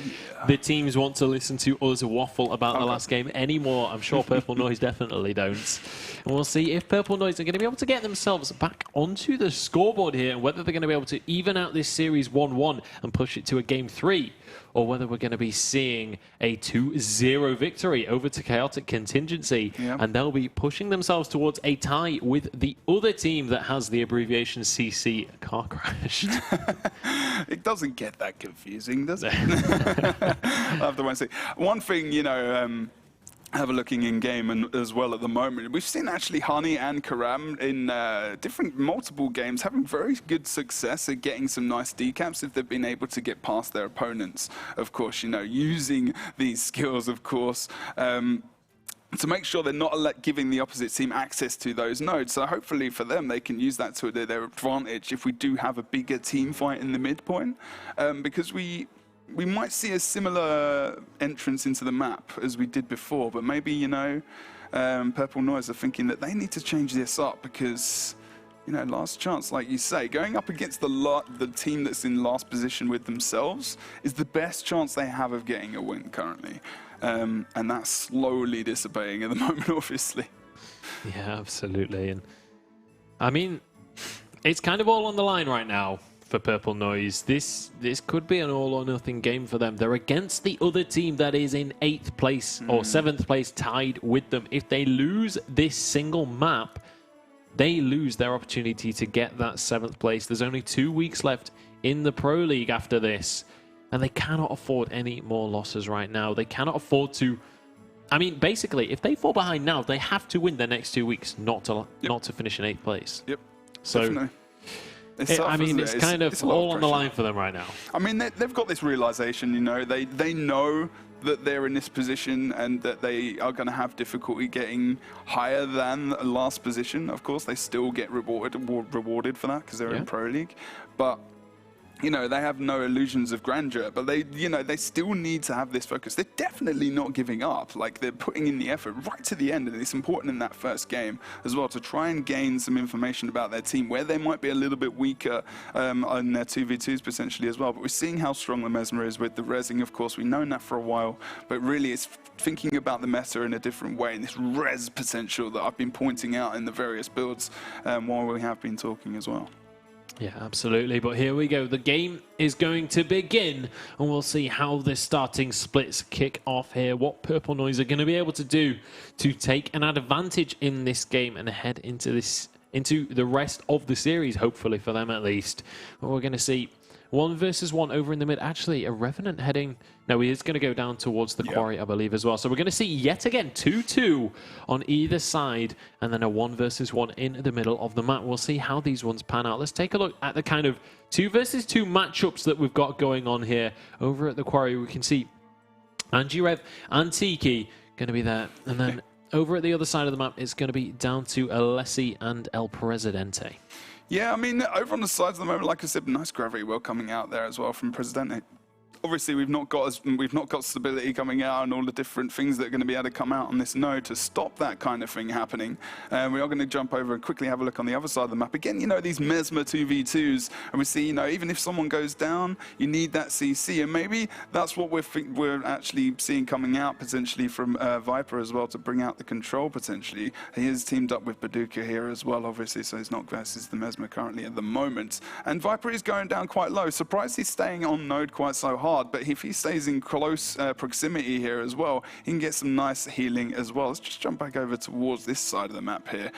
the teams want to listen to us waffle about the last game anymore. I'm sure Purple Noise definitely don't. And we'll see if Purple Noise are going to be able to get themselves back onto the scoreboard here, and whether they're going to be able to even out this series 1-1 and push it to a game 3, or whether we're going to be seeing a 2-0 victory over to Chaotic Contingency, and they'll be pushing themselves towards a tie with the other team that has the abbreviation CC car crashed. It doesn't get that confusing, does it? I have to say. One thing, have a looking in game and as well at the moment. We've seen actually Honey and Karam in multiple games having very good success at getting some nice decaps if they've been able to get past their opponents. Of course, using these skills, of course, to make sure they're not giving the opposite team access to those nodes. So hopefully for them, they can use that to their advantage if we do have a bigger team fight in the midpoint, because we might see a similar entrance into the map as we did before, but maybe, Purple Noise are thinking that they need to change this up because, last chance, like you say, going up against the team that's in last position with themselves is the best chance they have of getting a win currently. And that's slowly dissipating at the moment, obviously. Yeah, absolutely. And I mean, it's kind of all on the line right now for Purple Noise. This could be an all or nothing game for them. They're against the other team that is in 8th place or 7th place tied with them. If they lose this single map, they lose their opportunity to get that 7th place. There's only 2 weeks left in the Pro League after this, and they cannot afford any more losses right now. They cannot afford to... I mean, basically, if they fall behind now, they have to win their next 2 weeks not to finish in 8th place. Yep, so definitely. It's kind of all on the line for them right now. I mean, they've got this realization, they know that they're in this position and that they are going to have difficulty getting higher than last position. Of course, they still get rewarded for that because they're in Pro League. But they have no illusions of grandeur, but they still need to have this focus. They're definitely not giving up. Like, they're putting in the effort right to the end, and it's important in that first game as well to try and gain some information about their team, where they might be a little bit weaker on their 2v2s potentially as well. But we're seeing how strong the Mesmer is with the rezzing, of course. We've known that for a while, but really it's thinking about the meta in a different way, and this res potential that I've been pointing out in the various builds while we have been talking as well. Yeah, absolutely. But here we go. The game is going to begin, and we'll see how the starting splits kick off here. What Purple Noise are going to be able to do to take an advantage in this game and head into the rest of the series, hopefully for them at least. But we're going to see 1 versus 1 over in the mid. Actually, a Revenant heading... No, he is going to go down towards the quarry, I believe, as well. So we're going to see yet again 2-2 on either side, and then a 1 versus 1 in the middle of the map. We'll see how these ones pan out. Let's take a look at the kind of 2 versus 2 matchups that we've got going on here. Over at the quarry, we can see Angirev and Tiki going to be there. And then over at the other side of the map, it's going to be down to Alessi and El Presidente. Yeah, I mean, over on the sides at the moment, like I said, nice gravity well coming out there as well from Presidente. obviously we've not got stability coming out and all the different things that are going to be able to come out on this node to stop that kind of thing happening. We are going to jump over and quickly have a look on the other side of the map. Again, you know, these Mesmer 2v2s, and we see, you know, even if someone goes down, you need that CC, and maybe that's what we're actually seeing coming out potentially from Viper as well, to bring out the control potentially. He is teamed up with Baduka here as well, obviously, so he's not versus the Mesmer currently at the moment. And Viper is going down quite low. Surprised he's staying on node quite so hard, but if he stays in close proximity here as well, he can get some nice healing as well. Let's just jump back over towards this side of the map here.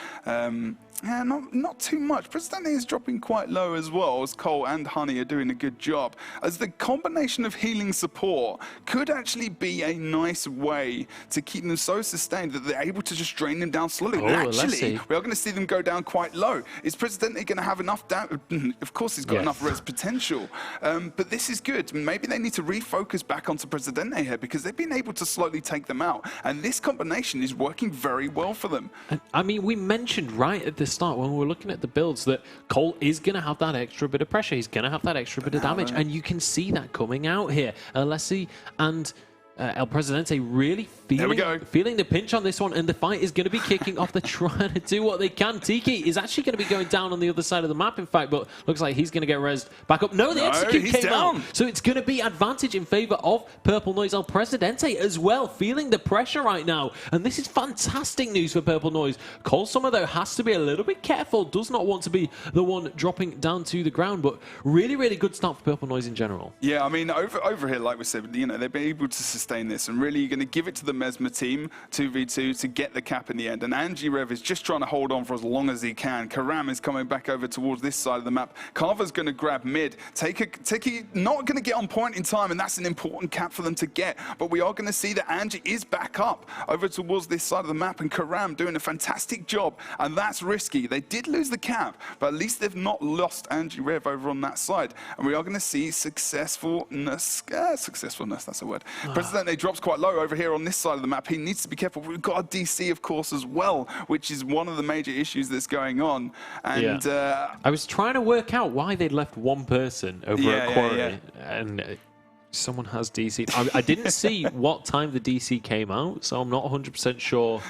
Yeah, not too much. Presidente is dropping quite low as well, as Cole and Honey are doing a good job. As the combination of healing support could actually be a nice way to keep them so sustained that they're able to just drain them down slowly. Oh, actually, we are going to see them go down quite low. Is Presidente going to have enough damage? Of course he's got enough res potential. But this is good. Maybe they need to refocus back onto Presidente here, because they've been able to slowly take them out. And this combination is working very well for them. And, I mean, we mentioned right at the start when we were looking at the builds that Cole is going to have that extra bit of pressure. He's going to have that extra bit of damage. And you can see that coming out here. Alessi and El Presidente really feeling the pinch on this one, and the fight is going to be kicking off. They're trying to do what they can. Tiki is actually going to be going down on the other side of the map, in fact, but looks like he's going to get rezzed back up. No, the execute came out. So it's going to be advantage in favor of Purple Noise. El Presidente as well, feeling the pressure right now. And this is fantastic news for Purple Noise. Cole Summer, though, has to be a little bit careful. Does not want to be the one dropping down to the ground, but really, really good start for Purple Noise in general. Yeah, I mean, over here, like we said, you know, they've been able to sustain this, and really you're going to give it to the Mesmer team 2v2 to get the cap in the end. And Angie Rev is just trying to hold on for as long as he can. Karam is coming back over towards this side of the map. Carver's going to grab mid. Tiki not going to get on point in time, and that's an important cap for them to get. But we are going to see that Angie is back up over towards this side of the map, and Karam doing a fantastic job, and that's risky. They did lose the cap, but at least they've not lost Angie Rev over on that side. And we are going to see successfulness, that's a word. Presidente drops quite low over here on this side of the map. He needs to be careful. We've got a DC, of course, as well, which is one of the major issues that's going on. And I was trying to work out why they'd left one person over at Quarry, and someone has DC. I didn't see what time the DC came out, so I'm not 100% sure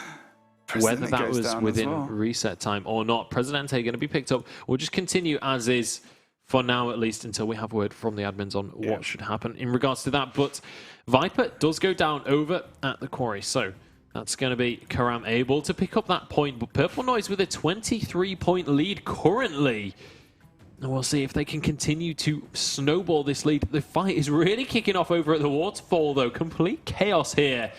whether that was within reset time or not. Presidente going to be picked up. We'll just continue as is for now, at least, until we have word from the admins on what should happen in regards to that. But Viper does go down over at the Quarry, so that's going to be Karam able to pick up that point. But Purple Noise with a 23-point lead currently. And we'll see if they can continue to snowball this lead. The fight is really kicking off over at the waterfall, though. Complete chaos here.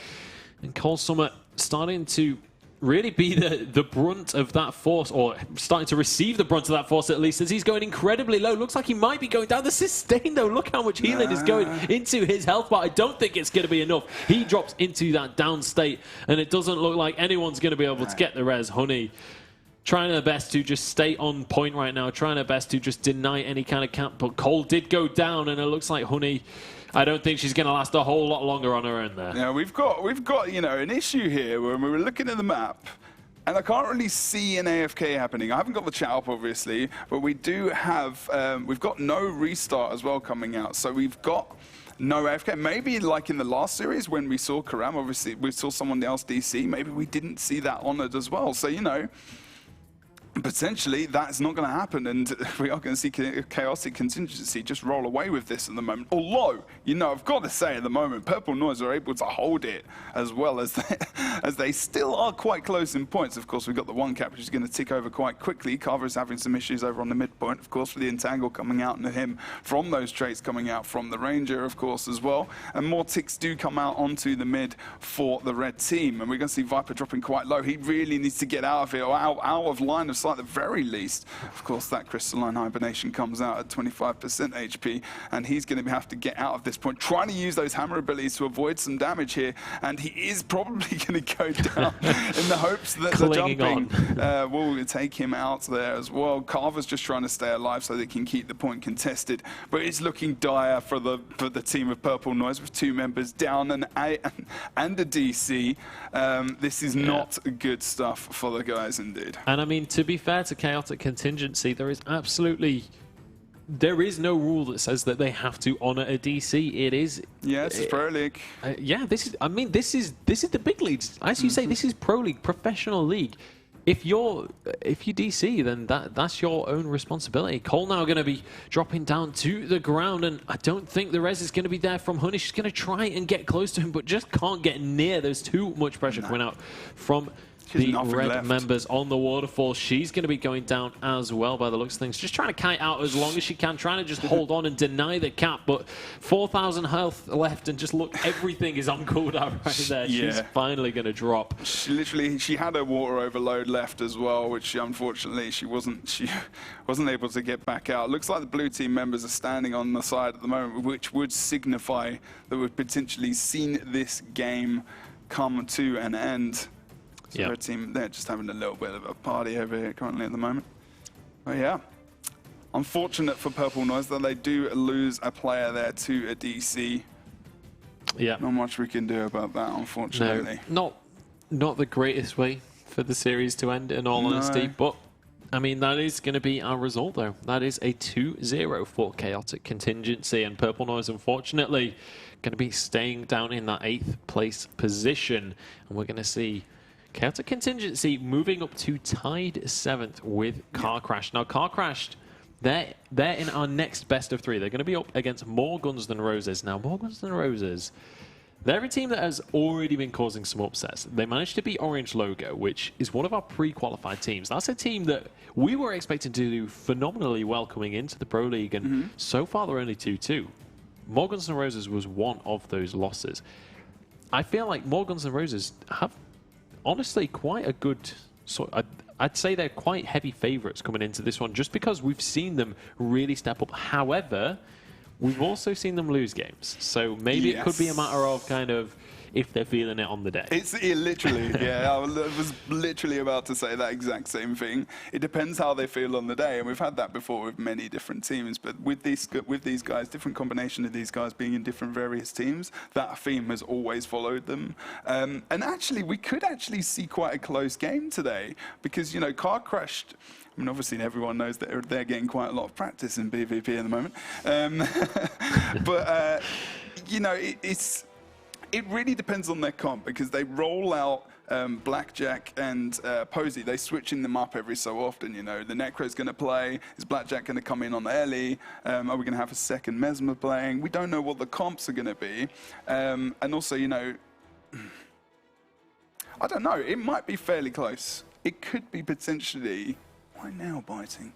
And Cole Summer starting to really be the brunt of that force, or starting to receive the brunt of that force, at least, as he's going incredibly low. Looks like he might be going down. The sustain, though, look how much healing is going into his health bar. I don't think it's going to be enough. He drops into that down state, and it doesn't look like anyone's going to be able to get the res. Honey trying their best to just stay on point right now, trying their best to just deny any kind of camp, but Cole did go down, and it looks like Honey, I don't think she's going to last a whole lot longer on her own there. Yeah, we've got you know, an issue here when we were looking at the map, and I can't really see an AFK happening. I haven't got the chat up, obviously, but we do have, we've got no restart as well coming out. So we've got no AFK. Maybe like in the last series when we saw Karam, obviously we saw someone else DC, maybe we didn't see that honored as well. So, you know, potentially that's not going to happen, and we are going to see chaotic contingency just roll away with this at the moment. Although, you know, I've got to say at the moment, Purple Noise are able to hold it as well as they still are quite close in points. Of course, we've got the one cap, which is going to tick over quite quickly. Carver is having some issues over on the midpoint, of course, with the entangle coming out into him from those traits coming out from the Ranger, of course, as well. And more ticks do come out onto the mid for the red team, and we're going to see Viper dropping quite low. He really needs to get out of here, or out of line of at the very least. Of course, that crystalline hibernation comes out at 25% HP, and he's going to have to get out of this point, trying to use those hammer abilities to avoid some damage here, and he is probably going to go down in the hopes that the jumping will take him out there as well. Carver's just trying to stay alive so they can keep the point contested, but it's looking dire for the team of Purple Noise with two members down and a DC. This is not good stuff for the guys indeed. And I mean, to be fair to Chaotic Contingency, there is absolutely there is no rule that says that they have to honor a DC. It is. Yeah, it's Pro League. Yeah, this is. I mean, this is the big leagues. As you say, this is Pro League, professional league. If you DC, then that's your own responsibility. Cole now going to be dropping down to the ground, and I don't think the res is going to be there from Honey. She's going to try and get close to him, but just can't get near. There's too much pressure coming out from the red members on the waterfall. She's going to be going down as well by the looks of things. Just trying to kite out as long as she can, trying to just hold on and deny the cap. But 4,000 health left, and just look, everything is on cooldown right there. Yeah. She's finally going to drop. She had a water overload left as well, which unfortunately she wasn't able to get back out. Looks like the blue team members are standing on the side at the moment, which would signify that we've potentially seen this game come to an end. So their team, they're just having a little bit of a party over here currently at the moment. But yeah, unfortunate for Purple Noise that they do lose a player there to a DC. Yeah. Not much we can do about that, unfortunately. No, not the greatest way for the series to end, in all honesty. But, I mean, that is going to be our result, though. That is a 2-0 for Chaotic Contingency. And Purple Noise, unfortunately, going to be staying down in that 8th place position. And we're going to see Chaotic Contingency moving up to tied 7th with Car Crash. Now, Car Crash, they're in our next best of 3. They're going to be up against More Guns Than Roses. Now, More Guns Than Roses, they're a team that has already been causing some upsets. They managed to beat Orange Logo, which is one of our pre-qualified teams. That's a team that we were expecting to do phenomenally well coming into the Pro League, and so far they're only 2-2. More Guns Than Roses was one of those losses. I feel like More Guns Than Roses have honestly quite a good I'd say they're quite heavy favorites coming into this one, just because we've seen them really step up. However, we've also seen them lose games, so maybe it could be a matter of kind of if they're feeling it on the day. It's literally, yeah, I was literally about to say that exact same thing. It depends how they feel on the day, and we've had that before with many different teams. But with these guys, different combination of these guys being in different various teams, that theme has always followed them. And actually, we could actually see quite a close game today, because, you know, Car Crashed, I mean, obviously everyone knows that they're getting quite a lot of practice in BVP at the moment. But, you know, it really depends on their comp, because they roll out Blackjack and Posey. They switching them up every so often, you know. The Necro's going to play. Is Blackjack going to come in on Ellie? Are we going to have a second Mesmer playing? We don't know what the comps are going to be. And also, you know, I don't know. It might be fairly close. It could be potentially... Why now biting?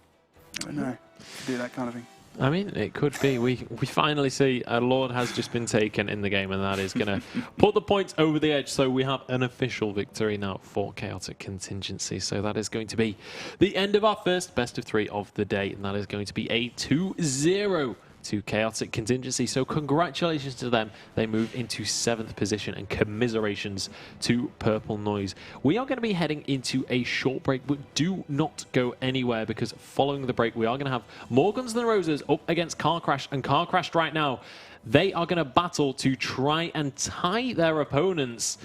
I don't know. Do that kind of thing. I mean, it could be. We finally see a Lord has just been taken in the game, and that is going to put the points over the edge. So we have an official victory now for Chaotic Contingency. So that is going to be the end of our first best of 3 of the day, and that is going to be a 2-0 to Chaotic Contingency. So congratulations to them. They move into 7th position, and commiserations to Purple Noise. We are going to be heading into a short break, but do not go anywhere, because following the break, we are going to have More Guns Than Roses up against Car Crash, and Car Crash right now, they are going to battle to try and tie their opponents.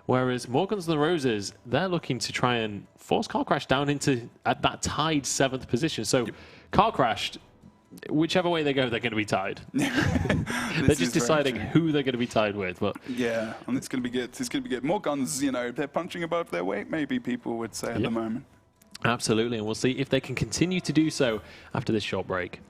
Whereas More Guns Than Roses, they're looking to try and force Car Crash down into at that tied 7th position. So Car Crash, whichever way they go, they're going to be tied. They're just deciding who they're going to be tied with. But yeah, and it's going to be good. It's going to be good. More Guns, you know, they're punching above their weight, maybe people would say at the moment. Absolutely, and we'll see if they can continue to do so after this short break.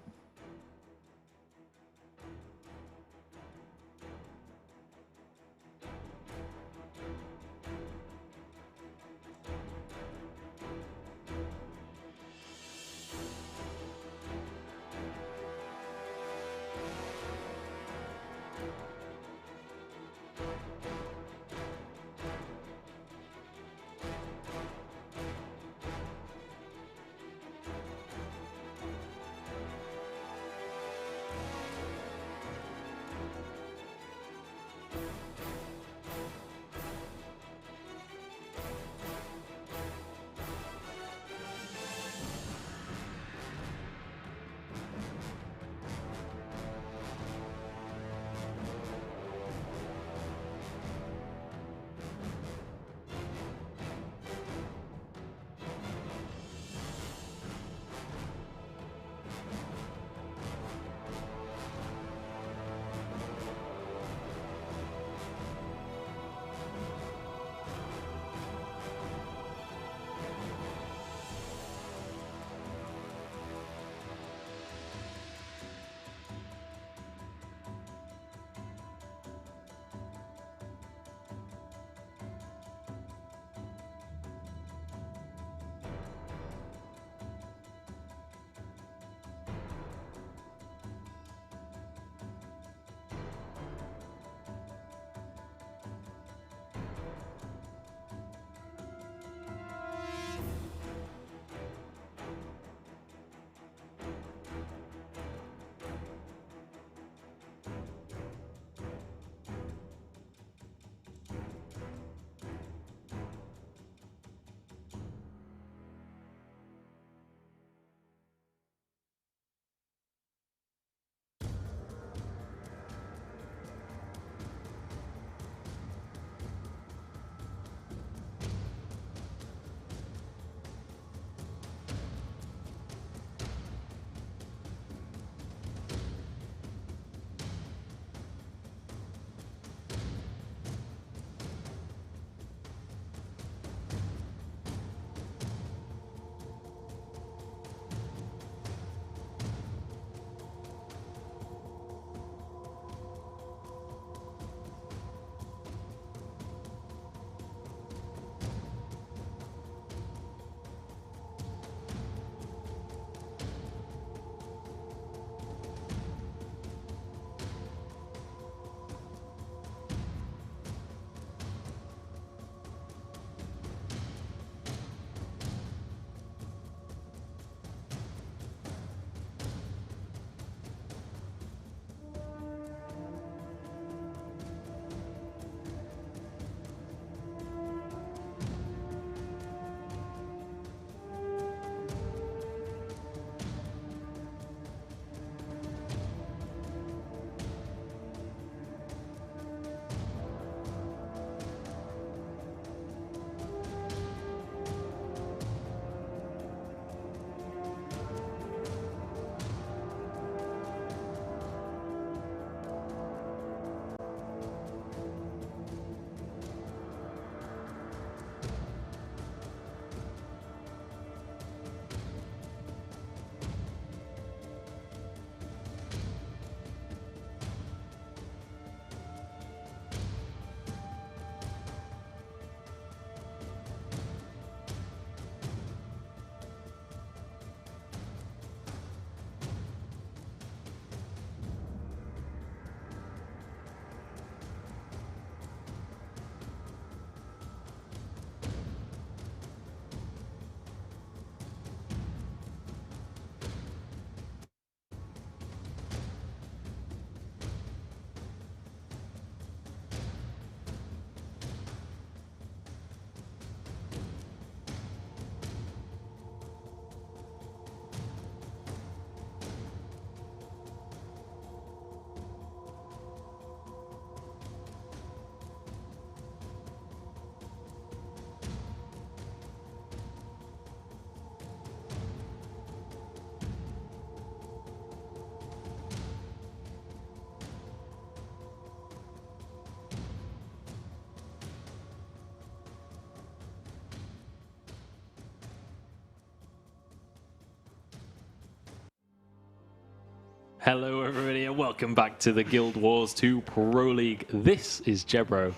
Hello everybody and welcome back to the Guild Wars 2 Pro League. This is Jebro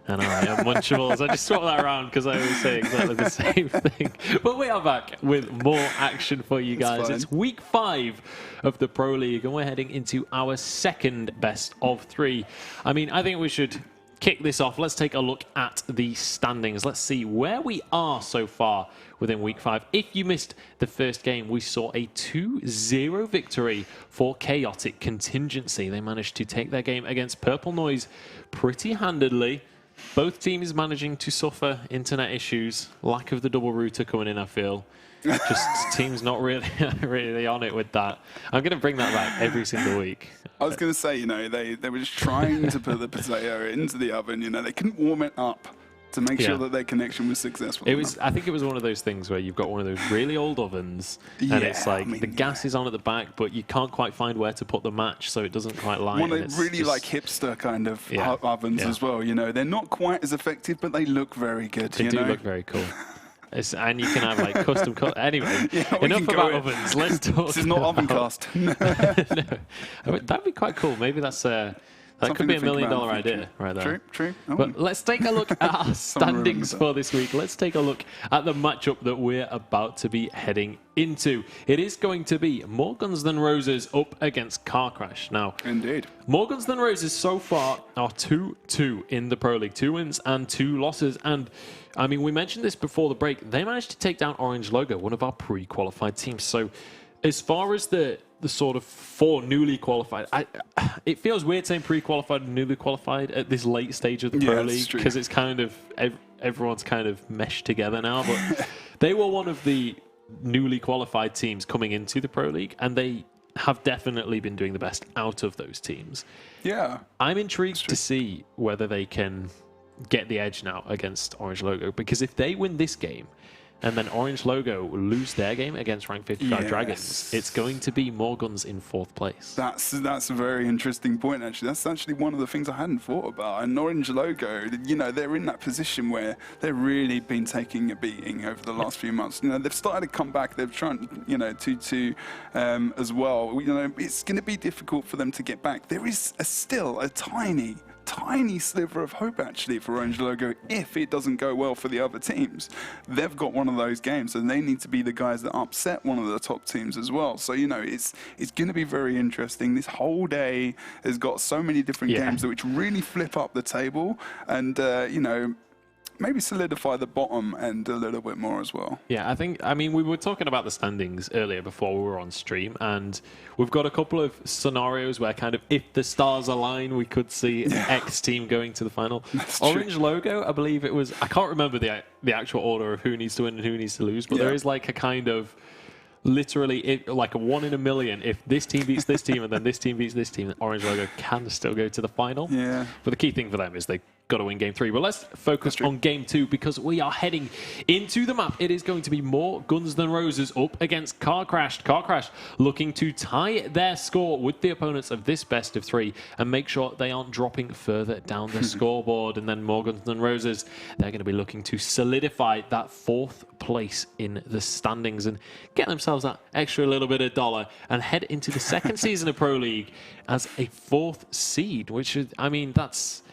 and I am Munchables. I just swap that around because I always say exactly the same thing. But we are back with more action for you guys. It's week 5 of the Pro League and we're heading into our second best of 3. I mean, I think we should kick this off. Let's take a look at the standings. Let's see where we are so far within week 5. If you missed the first game, we saw a 2-0 victory for Chaotic Contingency. They managed to take their game against Purple Noise pretty handedly. Both teams managing to suffer internet issues, lack of the double router coming in, I feel. Just teams not really on it with that. I'm going to bring that back every single week. I was going to say, you know, they were just trying to put the potato into the oven. You know, they couldn't warm it up to make sure that their connection was successful. I think it was one of those things where you've got one of those really old ovens, and it's like the gas is on at the back, but you can't quite find where to put the match, so it doesn't quite line. One of the really like hipster kind of ovens as well. You know, they're not quite as effective, but they look very good. They do look very cool. And you can have like custom anyway, enough about ovens. Let's talk. This is not Ovencast. No. I mean, that'd be quite cool. Maybe that's that could be $1 million idea right there. True. Oh. But let's take a look at our standings for this week. Let's take a look at the matchup that we're about to be heading into. It is going to be More Guns Than Roses up against Car Crash. Now, indeed, More Guns Than Roses so far are 2-2 in the Pro League. 2 wins and 2 losses. And I mean, we mentioned this before the break. They managed to take down Orange Logo, one of our pre-qualified teams. So as far as the sort of 4 newly qualified, it feels weird saying pre-qualified and newly qualified at this late stage of the Pro League because it's kind of everyone's kind of meshed together now. But they were one of the newly qualified teams coming into the Pro League, and they have definitely been doing the best out of those teams. Yeah, I'm intrigued to see whether they can get the edge now against Orange Logo, because if they win this game and then Orange Logo lose their game against Rank 55 Dragons, it's going to be More Guns in 4th place. That's a very interesting point, actually. That's actually one of the things I hadn't thought about. And Orange Logo, you know, they're in that position where they've really been taking a beating over the last few months. You know, they've started to come back. They've tried, you know, 2-2 as well. You know, it's going to be difficult for them to get back. There is still a tiny sliver of hope, actually, for Orange Logo if it doesn't go well for the other teams. They've got one of those games, and they need to be the guys that upset one of the top teams as well. So, you know, it's going to be very interesting. This whole day has got so many different games which really flip up the table and, you know, maybe solidify the bottom end a little bit more as well. Yeah, I mean, we were talking about the standings earlier before we were on stream, and we've got a couple of scenarios where kind of if the stars align, we could see X team going to the final. Orange Logo, I believe it was, I can't remember the actual order of who needs to win and who needs to lose, but there is like a kind of literally like a 1 in a million. If this team beats this team and then this team beats this team, Orange Logo can still go to the final. Yeah. But the key thing for them is they got to win game 3. But let's focus on game 2 because we are heading into the map. It is going to be More Guns Than Roses up against Car Crash. Car Crash looking to tie their score with the opponents of this best of 3 and make sure they aren't dropping further down the scoreboard. And then More Guns Than Roses, they're going to be looking to solidify that 4th place in the standings and get themselves that extra little bit of dollar and head into the second season of Pro League as a 4th seed, which is, I mean, that's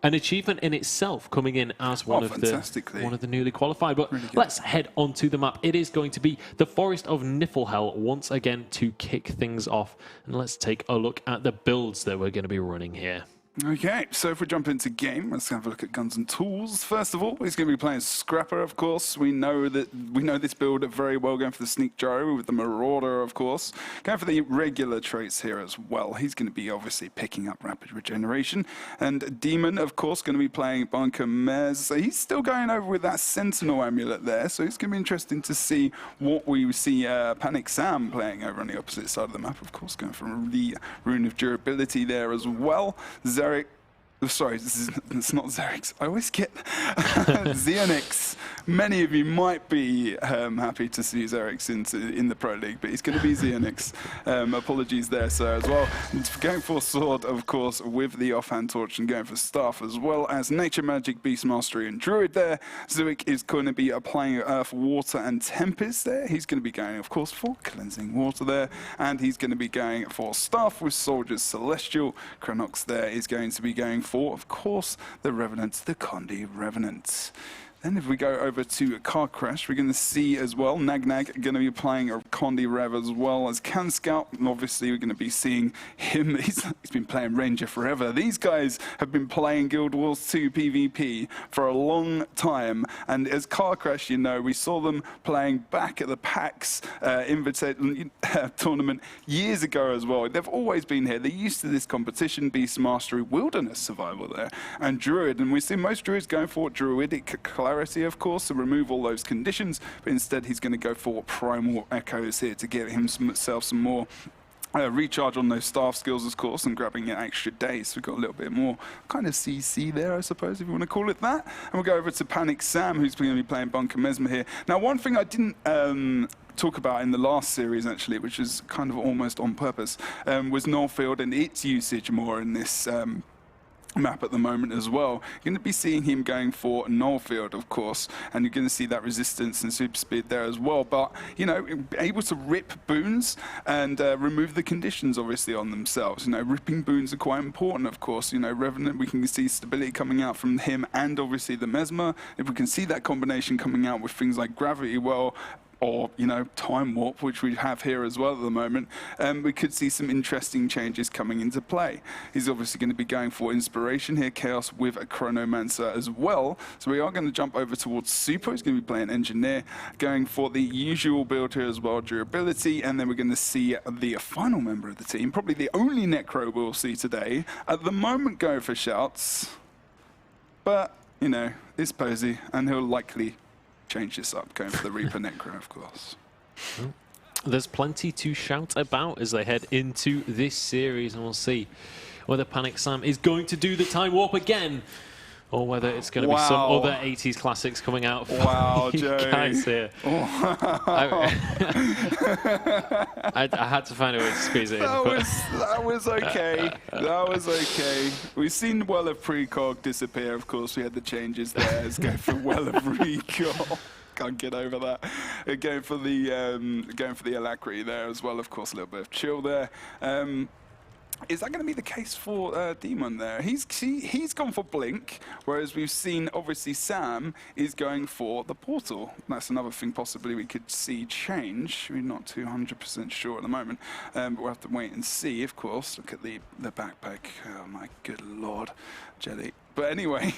an achievement in itself, coming in as one of the newly qualified. But let's head onto the map. It is going to be the Forest of Niflhel once again to kick things off. And let's take a look at the builds that we're going to be running here. Okay, so if we jump into game, let's have a look at guns and tools. First of all, he's going to be playing Scrapper, of course. We know this build very well, going for the Sneak Gyro with the Marauder, of course. Going for the regular traits here as well. He's going to be obviously picking up Rapid Regeneration. And Demon, of course, going to be playing Bunker Mez. So he's still going over with that Sentinel Amulet there. So it's going to be interesting to see what we see Panic Sam playing over on the opposite side of the map, of course, going for the Rune of Durability there as well. Sorry, it's not Xerix. I always get Xenix many of you might be happy to see Xerix in the Pro League, but he's going to be Xenix. Apologies there, sir, as well. Going for Sword, of course, with the offhand torch, and going for Staff, as well as Nature Magic, Beast Mastery, and Druid there. Zuik is going to be applying Earth, Water, and Tempest there. He's going to be going, of course, for Cleansing Water there, and he's going to be going for Staff with Soldiers Celestial. Cronox there is going to be going for, of course, the Revenant, the Condi Revenant. Then if we go over to Car Crash, we're going to see as well Nagnag going to be playing a Condi Rev as well as Can Scout. And obviously, we're going to be seeing him. He's been playing Ranger forever. These guys have been playing Guild Wars 2 PvP for a long time. And as Car Crash, you know, we saw them playing back at the PAX tournament years ago as well. They've always been here. They're used to this competition, Beast Mastery, Wilderness Survival there, and Druid. And we see most Druids going for Druidic Clarity, of course, to remove all those conditions, but instead he's going to go for Primal Echoes here to get himself some more recharge on those staff skills, of course, and grabbing an extra day. So we've got a little bit more kind of CC there, I suppose, if you want to call it that. And we'll go over to Panic Sam, who's going to be playing Bunker Mesmer here. Now, one thing I didn't talk about in the last series, actually, which is kind of almost on purpose, was Nullfield and its usage more in this map at the moment as well. You're going to be seeing him going for Nullfield, of course, and you're going to see that resistance and super speed there as well. But, you know, able to rip boons and remove the conditions, obviously, on themselves. You know, ripping boons are quite important, of course. You know, Revenant, we can see stability coming out from him and obviously the Mesmer. If we can see that combination coming out with things like Gravity, well, or, you know, Time Warp, which we have here as well at the moment, we could see some interesting changes coming into play. He's obviously going to be going for Inspiration here, Chaos with a Chronomancer as well. So we are going to jump over towards Super. He's going to be playing Engineer, going for the usual build here as well, Durability, and then we're going to see the final member of the team, probably the only Necro we'll see today, at the moment go for Shouts, but, you know, it's Posey, and he'll likely change this up, going for the Reaper Necro, of course. There's plenty to shout about as they head into this series, and we'll see whether Panic Sam is going to do the Time Warp again, or whether it's going to be some other 80s classics coming out for you guys here. I had to find a way to squeeze it in. That was okay. That was okay. We've seen Well of Precog disappear, of course. We had the changes there. Let's go for Well of Recall. Can't get over that. Going for the Alacrity there as well, of course. A little bit of chill there. Is that going to be the case for Demon there? He's gone for Blink, whereas we've seen, obviously, Sam is going for the Portal. That's another thing possibly we could see change. We're not 200% sure at the moment, but we'll have to wait and see, of course. Look at the backpack. Oh, my good Lord. Jelly. But anyway,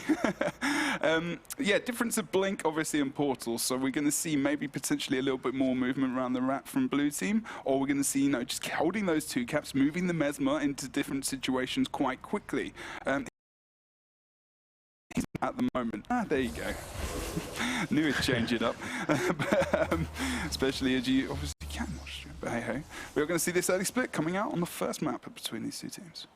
yeah, difference of Blink, obviously, and Portal. So we're going to see maybe potentially a little bit more movement around the Rat from Blue Team, or we're going to see, you know, just holding those two caps, moving the Mesmer into different situations quite quickly. At the moment. There you go. Knew it'd change it up. But, especially as you obviously can watch it. But hey, hey. We're going to see this early split coming out on the first map between these two teams.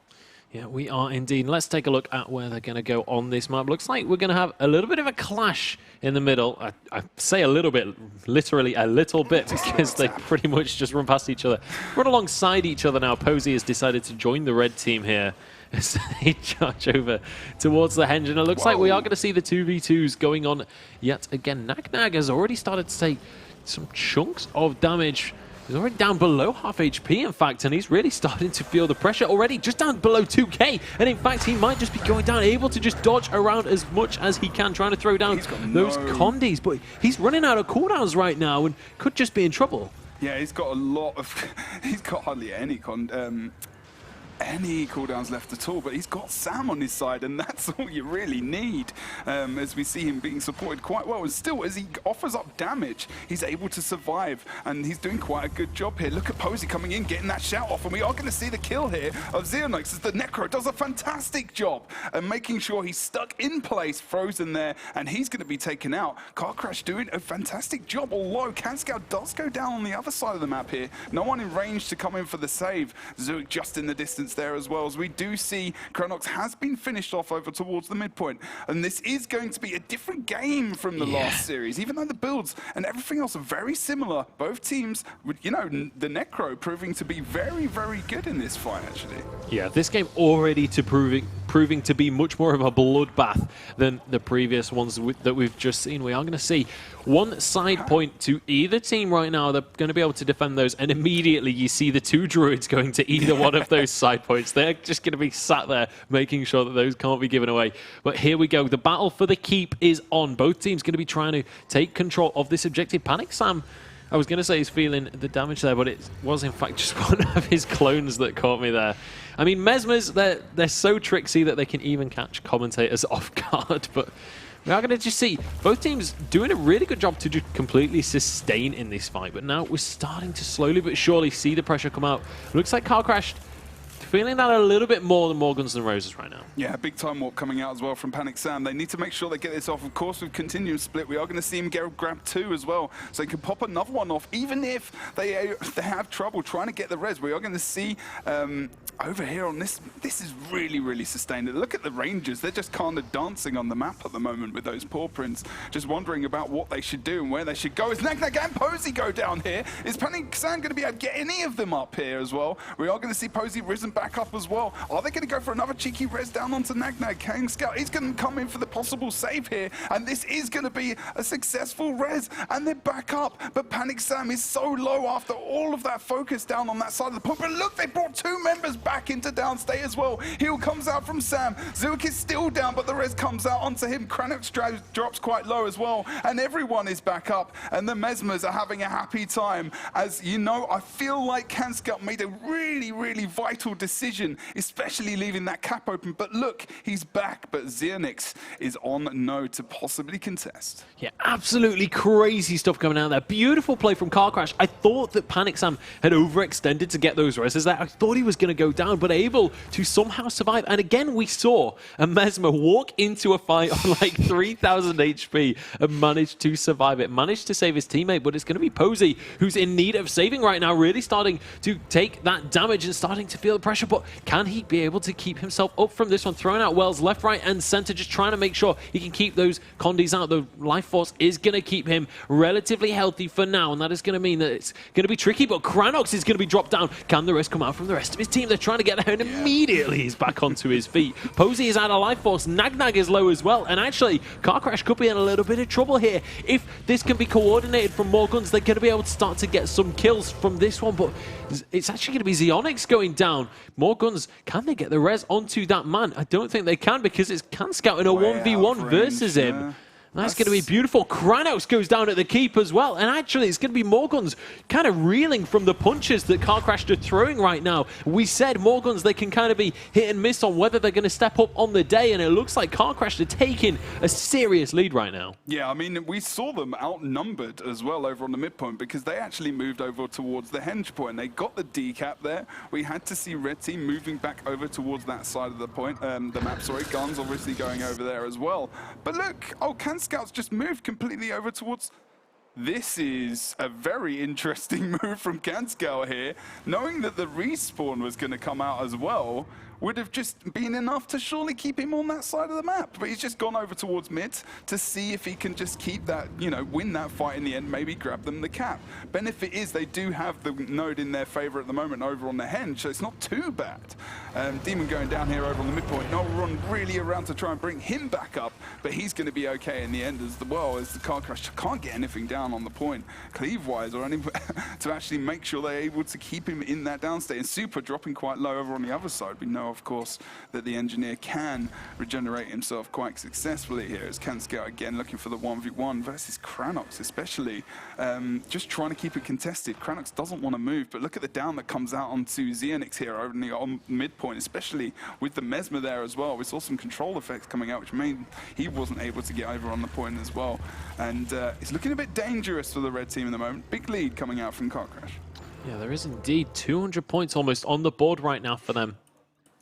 Yeah, we are indeed. Let's take a look at where they're going to go on this map. Looks like we're going to have a little bit of a clash in the middle. I say a little bit, literally a little bit, because they pretty much just run past each other. Run alongside each other now. Posey has decided to join the red team here as they charge over towards the Henge. And it looks like we are going to see the 2v2s going on yet again. Nagnag has already started to take some chunks of damage. He's already down below half HP, in fact, and he's really starting to feel the pressure already, just down below 2k. And in fact, he might just be going down, able to just dodge around as much as he can, trying to throw down those Condis. But he's running out of cooldowns right now and could just be in trouble. Yeah, he's got a lot of... he's got hardly any cooldowns left at all, but he's got Sam on his side, and that's all you really need. As we see him being supported quite well, and still, as he offers up damage, he's able to survive, and he's doing quite a good job here. Look at Posey coming in, getting that shout off, and we are going to see the kill here of Xeonox as the Necro does a fantastic job and making sure he's stuck in place, frozen there, and he's going to be taken out. Car Crash doing a fantastic job, although Canscow does go down on the other side of the map here. No one in range to come in for the save. Zuik just in the distance distance there as well, as we do see Cronox has been finished off over towards the midpoint. And this is going to be a different game from the last series, even though the builds and everything else are very similar. Both teams, with, you know, the Necro proving to be very, very good in this fight, actually. Yeah, this game already proving to be much more of a bloodbath than the previous ones that we've just seen. We are going to see one side point to either team right now. They're going to be able to defend those, and immediately you see the two druids going to either one of those side points. They're just going to be sat there making sure that those can't be given away. But here we go. The battle for the keep is on. Both teams going to be trying to take control of this objective. Panic Sam, I was going to say he's feeling the damage there, but it was in fact just one of his clones that caught me there. I mean, Mesmers, they're so tricksy that they can even catch commentators off guard, but we are going to just see both teams doing a really good job to just completely sustain in this fight. But now we're starting to slowly but surely see the pressure come out. Looks like Car Crashed feeling that a little bit more than more Guns N' Roses right now. Yeah, big time walk coming out as well from Panic Sam. They need to make sure they get this off. Of course, with continuous split, we are going to see him grab 2 as well, so they can pop another one off. Even if they have trouble trying to get the res, we are going to see over here on this is really, really sustained. Look at the Rangers. They're just kind of dancing on the map at the moment with those paw prints, just wondering about what they should do and where they should go. Is Nagnag and Posey go down here? Is Panic Sam going to be able to get any of them up here as well? We are going to see Posey risen back up as well. Are they going to go for another cheeky res down onto Nagnag? King Scout, he's going to come in for the possible save here, and this is going to be a successful res, and they're back up. But Panic Sam is so low after all of that focus down on that side of the point. But look, they brought 2 members back into downstate as well. Heal comes out from Sam. Zuik is still down, but the res comes out onto him. Kranox drops quite low as well, and everyone is back up, and the Mesmers are having a happy time. As you know, I feel like Kanscout made a really, really vital decision, especially leaving that cap open. But look, he's back, but Xenix is on no to possibly contest. Yeah, absolutely crazy stuff coming out there. Beautiful play from Car Crash. I thought that Panic Sam had overextended to get those reses there. I thought he was going to go down, but able to somehow survive. And again, we saw a Mesmer walk into a fight on like 3,000 HP and managed to survive it. Managed to save his teammate, but it's going to be Posey who's in need of saving right now, really starting to take that damage and starting to feel the pressure. But can he be able to keep himself up from this one? Throwing out Wells left, right, and center, just trying to make sure he can keep those Condis out. The Life Force is going to keep him relatively healthy for now, and that is going to mean that it's going to be tricky, but Kranox is going to be dropped down. Can the rest come out from the rest of his team? They're trying to get there, and immediately he's back onto his feet. Posey is out of Life Force. Nagnag is low as well, and actually, Car Crash could be in a little bit of trouble here. If this can be coordinated from more guns, they're going to be able to start to get some kills from this one, but it's actually going to be Xeonix going down. More guns, can they get the res onto that man? I don't think they can, because it's Kanscout in a 1v1 versus him. That's going to be beautiful. Kranox goes down at the keep as well. And actually, it's going to be Morguns kind of reeling from the punches that Car Crash are throwing right now. We said Morguns, they can kind of be hit and miss on whether they're going to step up on the day. And it looks like Car Crash are taking a serious lead right now. Yeah, I mean, we saw them outnumbered as well over on the midpoint, because they actually moved over towards the henge point. They got the decap there. We had to see Red Team moving back over towards that side of the point, the map, sorry. Guns obviously going over there as well. But look, Scouts just moved completely over towards... This is a very interesting move from Kanscout here. Knowing that the respawn was going to come out as well would have just been enough to surely keep him on that side of the map. But he's just gone over towards mid to see if he can just keep that, you know, win that fight in the end, maybe grab them the cap. Benefit is they do have the node in their favor at the moment over on the henge, so it's not too bad. Demon going down here over on the midpoint. No run really around to try and bring him back up, but he's going to be okay in the end as well, as the Car Crash can't get anything down on the point, cleave-wise or anything, to actually make sure they're able to keep him in that downstate. And Super dropping quite low over on the other side. We know, of course, that the engineer can regenerate himself quite successfully here. As Kanscout again looking for the 1v1 versus Kranox, especially just trying to keep it contested. Kranox doesn't want to move, but look at the down that comes out onto Xeonix here over on midpoint, especially with the Mesmer there as well. We saw some control effects coming out, which meant he wasn't able to get over on the point as well. And it's looking a bit dangerous for the red team in the moment. Big lead coming out from Car Crash. Yeah, there is indeed 200 points almost on the board right now for them.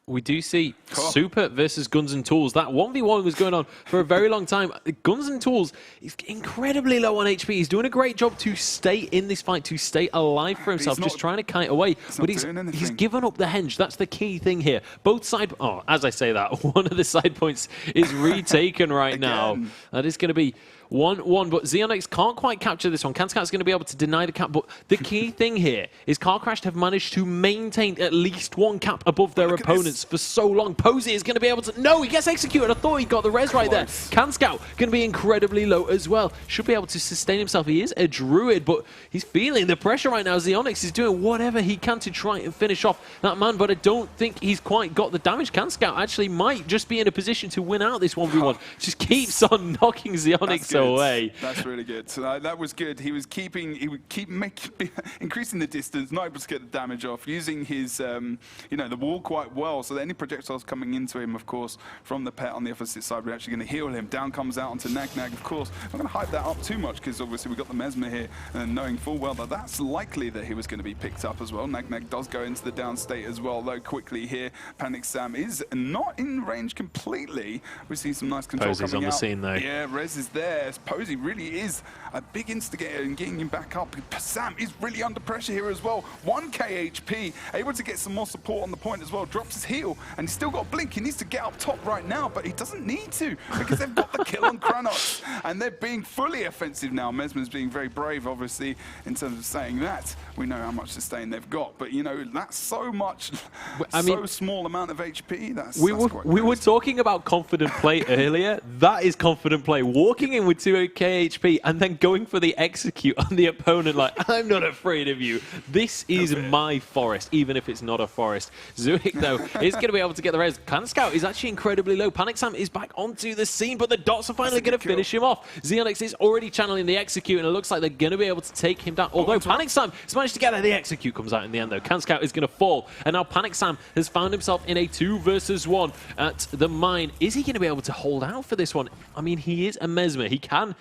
we do see Super versus Guns and Tools. That 1v1 was going on for a very long time. Guns and Tools is incredibly low on HP. He's doing a great job to stay in this fight, to stay alive for himself, just trying to kite away. But he's given up the henge. That's the key thing here. Both side... Oh, as I say that, one of the side points is retaken right now. That is going to be 1-1, but Xeonix can't quite capture this one. Kanscout's going to be able to deny the cap, but the key thing here is Car Crash have managed to maintain at least one cap above their opponents for so long. Posey is going to be able to... No, he gets executed. I thought he got the res right there. Kanscout going to be incredibly low as well. Should be able to sustain himself. He is a druid, but he's feeling the pressure right now. Xeonix is doing whatever he can to try and finish off that man, but I don't think he's quite got the damage. Kanscout actually might just be in a position to win out this 1v1. Just keeps on knocking Xeonix away. That's really good. So that was good. He would keep increasing the distance, not able to get the damage off, using his, the wall quite well. So that any projectiles coming into him, of course, from the pet on the opposite side, we're actually going to heal him. Down comes out onto Nag Nag, of course. I'm not going to hype that up too much because obviously we've got the Mesmer here, and knowing full well that that's likely that he was going to be picked up as well. Nag Nag does go into the down state as well, though quickly here. Panic Sam is not in range completely. We see some nice control Posey's coming on the out. scene though. Yeah, Rez is there. Posey really is a big instigator in getting him back up. Sam is really under pressure here as well. 1k HP, able to get some more support on the point as well. Drops his heal, and he's still got Blink. He needs to get up top right now, but he doesn't need to because they've got the kill on Kranos, and they're being fully offensive now. Mesmer's being very brave, obviously, in terms of saying that. We know how much sustain they've got, but, you know, that's so much, so small amount of HP. We were talking about confident play earlier. That is confident play. Walking in with 2k HP and then going for the execute on the opponent like, I'm not afraid of you. This is my forest, even if it's not a forest. Zuik, though, is going to be able to get the res. Kanscout is actually incredibly low. Panic Sam is back onto the scene, but the dots are finally going to finish him off. Xeonix is already channeling the execute, and it looks like they're going to be able to take him down. Although Panic Sam has managed to get there, the execute comes out in the end, though. Kanscout is going to fall, and now Panic Sam has found himself in a 2 versus 1 at the mine. Is he going to be able to hold out for this one? I mean, he is a Mesmer. He can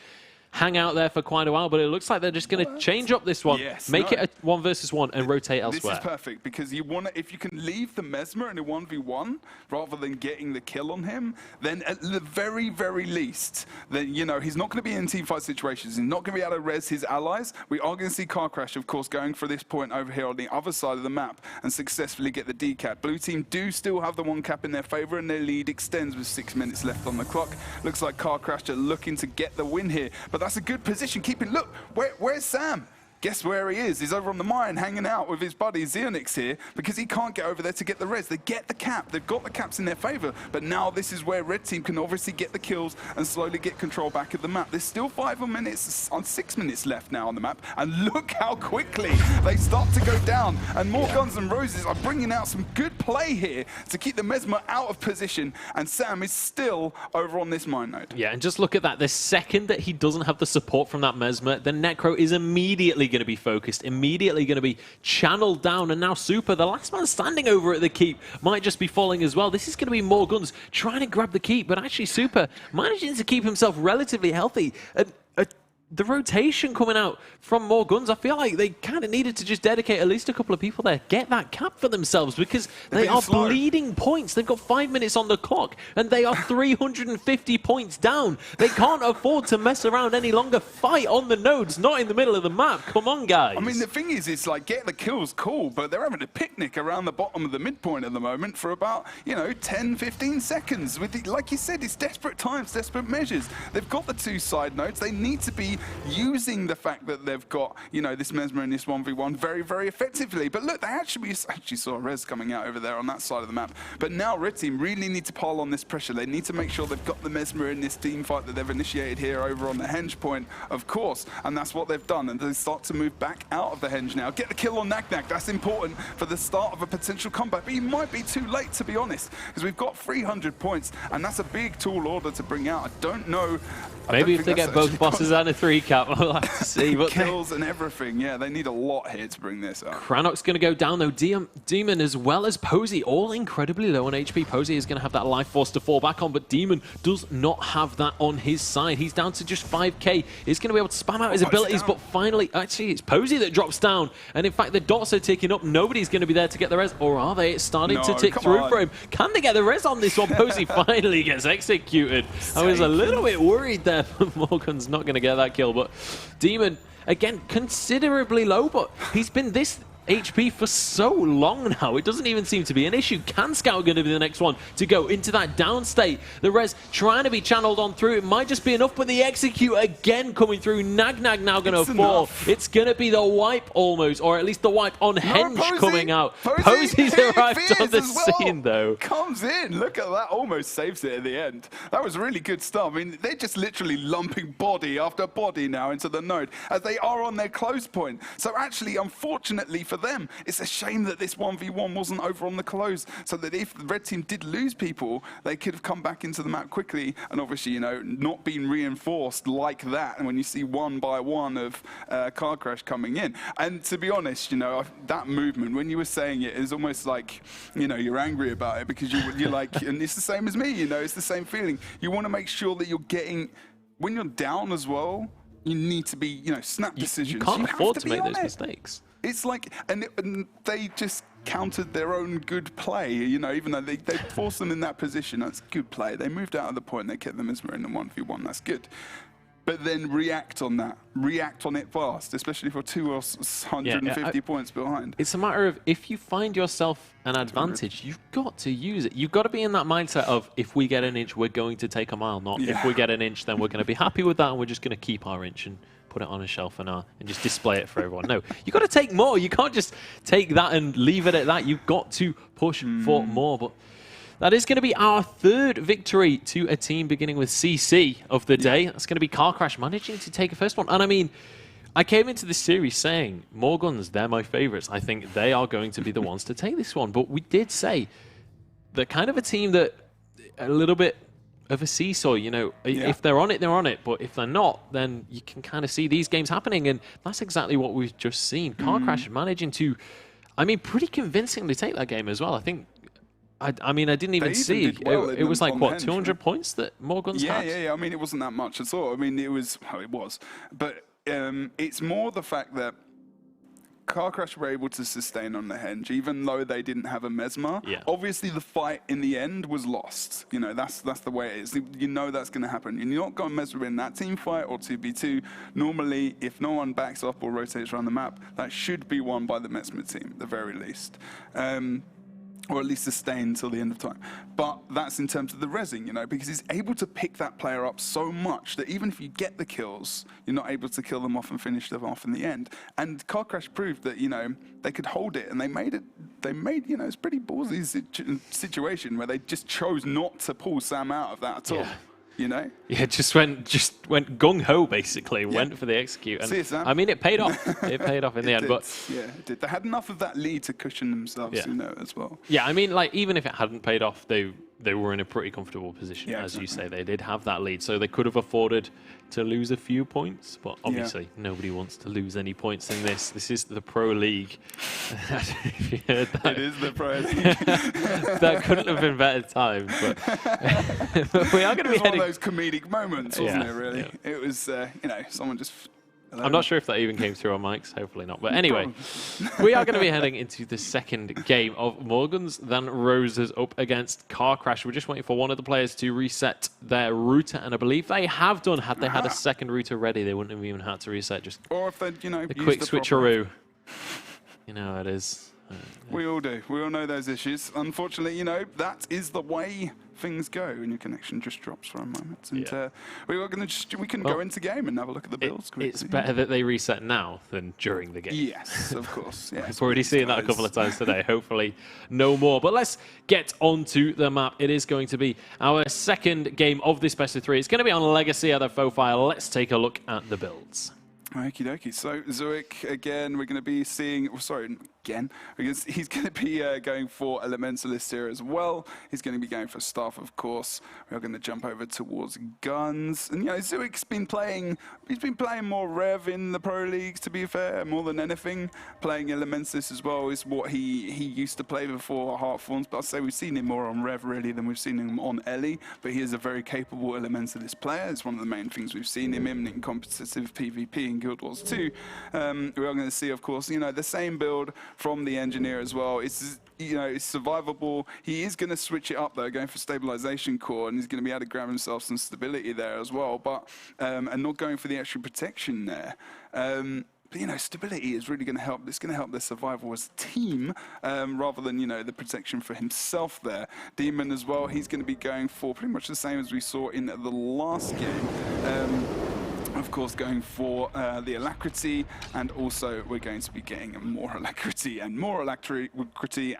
hang out there for quite a while, but it looks like they're just going to change up this one, make it a 1 versus 1 and rotate elsewhere. This is perfect because you want to, if you can leave the Mesmer in a 1v1 rather than getting the kill on him, then at the very, very least, then, you know, he's not going to be in team fight situations. He's not going to be able to res his allies. We are going to see Car Crash, of course, going for this point over here on the other side of the map and successfully get the D-cap. Blue team do still have the 1 cap in their favor, and their lead extends with 6 minutes left on the clock. Looks like Car Crash are looking to get the win here, but that's a good position. Look, where's Sam? Guess where he is? He's over on the mine hanging out with his buddy Xeonix here because he can't get over there to get the res. They get the cap. They've got the caps in their favor, but now this is where Red Team can obviously get the kills and slowly get control back of the map. There's still 6 minutes left now on the map, and look how quickly they start to go down, and more Guns N' Roses are bringing out some good play here to keep the Mesmer out of position, and Sam is still over on this mine node. Yeah, and just look at that. The second that he doesn't have the support from that Mesmer, the Necro is immediately going to be focused, immediately going to be channeled down, and now Super, the last man standing over at the keep, might just be falling as well. This is going to be more Guns trying to grab the keep, but actually Super managing to keep himself relatively healthy. The rotation coming out from more Guns, I feel like they kind of needed to just dedicate at least a couple of people there, get that cap for themselves, because they are bleeding points. They've got 5 minutes on the clock, and they are 350 points down. They can't afford to mess around any longer. Fight on the nodes, not in the middle of the map. Come on, guys. I mean, the thing is, it's like, get the kills, cool, but they're having a picnic around the bottom of the midpoint at the moment for about, 10, 15 seconds. Like you said, it's desperate times, desperate measures. They've got the 2 side nodes. They need to be using the fact that they've got, this Mesmer in this 1v1 very, very effectively. But look, they actually saw a res coming out over there on that side of the map. But now Red Team really need to pile on this pressure. They need to make sure they've got the Mesmer in this team fight that they've initiated here over on the henge point, of course. And that's what they've done. And they start to move back out of the henge now. Get the kill on Nag Nag. That's important for the start of a potential comeback. But you might be too late, to be honest, because we've got 300 points. And that's a big tall order to bring out. I don't know. Maybe if they get both bosses and a 3-cap. We'll have to see. But kills and everything. Yeah, they need a lot here to bring this up. Crannock's going to go down, though. Demon as well as Posey, all incredibly low on HP. Posey is going to have that life force to fall back on, but Demon does not have that on his side. He's down to just 5k. He's going to be able to spam out his abilities, but finally, actually, it's Posey that drops down. And in fact, the dots are ticking up. Nobody's going to be there to get the res, or are they? It's starting to tick through for him. Can they get the res on this one? Posey finally gets executed. I was a little bit worried there, but Morgan's not going to get that kill. But Demon, again, considerably low, but he's been this HP for so long now. It doesn't even seem to be an issue. Can Scout going to be the next one to go into that down state? The res trying to be channeled on through. It might just be enough, but the execute again coming through. Nag now going to fall. It's going to be the wipe almost, or at least the wipe on Henge coming out. Posey's arrived on the scene though. Comes in. Look at that. Almost saves it at the end. That was really good stuff. I mean, they're just literally lumping body after body now into the node as they are on their close point. So actually, unfortunately for them, it's a shame that this 1v1 wasn't over on the close, so that if the red team did lose people, they could have come back into the map quickly, and obviously, you know, not been reinforced like that. And when you see one by one of Car Crash coming in, and to be honest, you know, that movement, when you were saying it, is almost like, you know, you're angry about it because you're like, and it's the same as me, you know, it's the same feeling. You want to make sure that you're getting, when you're down as well, you need to be, you know, snap decisions. You can't afford to make those mistakes. It's like, and they just countered their own good play, you know, even though they forced them in that position. That's good play. They moved out of the point, they kept them as in the 1v1, that's good. But then react on that. React on it fast, especially for 250 points behind. It's a matter of, if you find yourself an advantage, you've got to use it. You've got to be in that mindset of, if we get an inch, we're going to take a mile. Not if we get an inch, then we're going to be happy with that and we're just going to keep our inch and put it on a shelf and just display it for everyone. No, you've got to take more. You can't just take that and leave it at that. You've got to push for more. But that is going to be our third victory to a team beginning with CC of the day. That's going to be Car Crash managing to take a first one. And I mean, I came into this series saying, Morgans, they're my favorites. I think they are going to be the ones to take this one. But we did say they're kind of a team that a little bit of a seesaw, you know. If they're on it, they're on it. But if they're not, then you can kind of see these games happening. And that's exactly what we've just seen. Car Crash managing to, I mean, pretty convincingly take that game as well. I think, I mean, I didn't even see. It was like, what, 200 points that Morgans had? Yeah. I mean, it wasn't that much at all. I mean, it was, well, it was. But it's more the fact that Car Crash were able to sustain on the Henge, even though they didn't have a Mesmer. Obviously, the fight in the end was lost. You know, that's the way it is. You know that's going to happen. And you're not going to Mesmer in that team fight or 2v2. Normally, if no one backs up or rotates around the map, that should be won by the Mesmer team, at the very least. Or at least sustain until the end of time. But that's in terms of the rezzing, you know, because he's able to pick that player up so much that even if you get the kills, you're not able to kill them off and finish them off in the end. And Car Crash proved that, you know, they could hold it, and they made, you know, it's a pretty ballsy situation where they just chose not to pull Sam out of that at all. You know? Yeah, just went gung-ho, basically, went for the execute. And see you, Sam. I mean, it paid off. It paid off in the end. But yeah, it did. They had enough of that lead to cushion themselves, you know, as well. Yeah, I mean, like, even if it hadn't paid off, they were in a pretty comfortable position, as you say. They did have that lead, so they could have afforded to lose a few points. But obviously, nobody wants to lose any points in this. This is the Pro League. If you heard that. It is the Pro League. That couldn't have been better timed. But we are going to be heading... one of those comedic moments, wasn't it, really? It was, you know, someone just... I'm not sure if that even came through on mics. Hopefully not. But anyway, we are going to be heading into the second game of Morgans, then Roses up against Car Crash. We're just waiting for one of the players to reset their router, and I believe they have done. Had they had a second router ready, they wouldn't have even had to reset. Just or if they, you know, a quick switcheroo. You know how it is. We all do. We all know those issues. Unfortunately, you know, that is the way things go, and your connection just drops for a moment. And we can go into game and have a look at the builds quickly. It's better that they reset now than during the game. Yes, of course. Yeah, I've already seen that a couple of times today. Hopefully, no more. But let's get onto the map. It is going to be our second game of this best of three. It's going to be on Legacy at the Fofire. Let's take a look at the builds. Okie dokie. So, Zoic, again, we're going to be seeing... Oh, sorry, again. Because he's going to be going for Elementalist here as well. He's going to be going for Staff, of course. We're going to jump over towards Guns. And, you know, Zuik's been playing, he's been playing more Rev in the Pro Leagues, to be fair, more than anything. Playing Elementalist as well is what he used to play before Heartthorns. But I'd say we've seen him more on Rev, really, than we've seen him on Ellie. But he is a very capable Elementalist player. It's one of the main things we've seen him in competitive PvP in Guild Wars 2. We are going to see, of course, you know, the same build from the Engineer as well. It's, you know, it's survivable. He is going to switch it up though, going for stabilization core, and he's going to be able to grab himself some stability there as well. But and not going for the extra protection there. But, you know, stability is really going to help. It's going to help their survival as a team rather than, you know, the protection for himself there. Demon as well, he's going to be going for pretty much the same as we saw in the last game. Of course, going for the alacrity, and also we're going to be getting more alacrity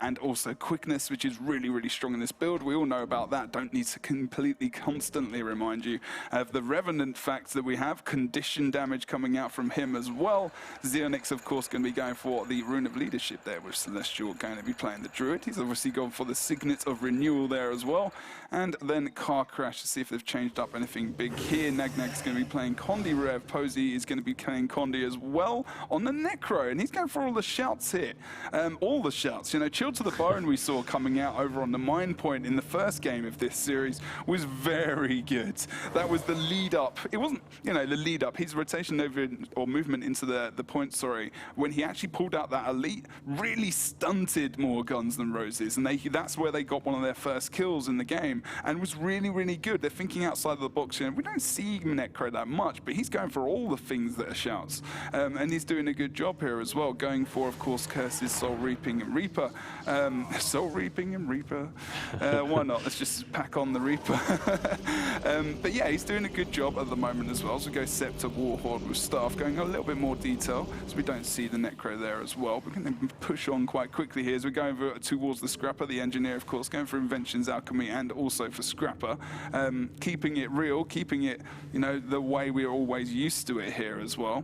and also quickness, which is really, really strong in this build. We all know about that. Don't need to completely constantly remind you of the Revenant fact that we have. Condition damage coming out from him as well. Xeonix, of course, going to be going for the Rune of Leadership there with Celestial, going to be playing the Druid. He's obviously gone for the Signet of Renewal there as well. And then Car Crash to see if they've changed up anything big here. Nagnag's going to be playing Condi Rev. Posey is going to be playing Condi as well on the Necro, and he's going for all the shouts here. All the shouts, you know, Chill to the Bone we saw coming out over on the Mine Point in the first game of this series was very good. That was the lead up. It wasn't, you know, the lead up. His rotation over, or movement into the point, sorry, when he actually pulled out that elite, really stunted more Guns Than Roses, and that's where they got one of their first kills in the game, and was really, really good. They're thinking outside of the box. You know, we don't see Necro that much, but he's going for all the things that are shouts, and he's doing a good job here as well, going for, of course, Curses, Soul Reaping and Reaper. Soul Reaping and Reaper, why not? Let's just pack on the Reaper. But yeah, he's doing a good job at the moment as well. So we go Scepter, Warhorde with Staff, going a little bit more detail, so we don't see the Necro there as well. We're going to push on quite quickly here as we go over towards the Scrapper, the Engineer, of course, going for Inventions, Alchemy, and also for Scrapper, keeping it real, keeping it, you know, the way we're always used to it here as well.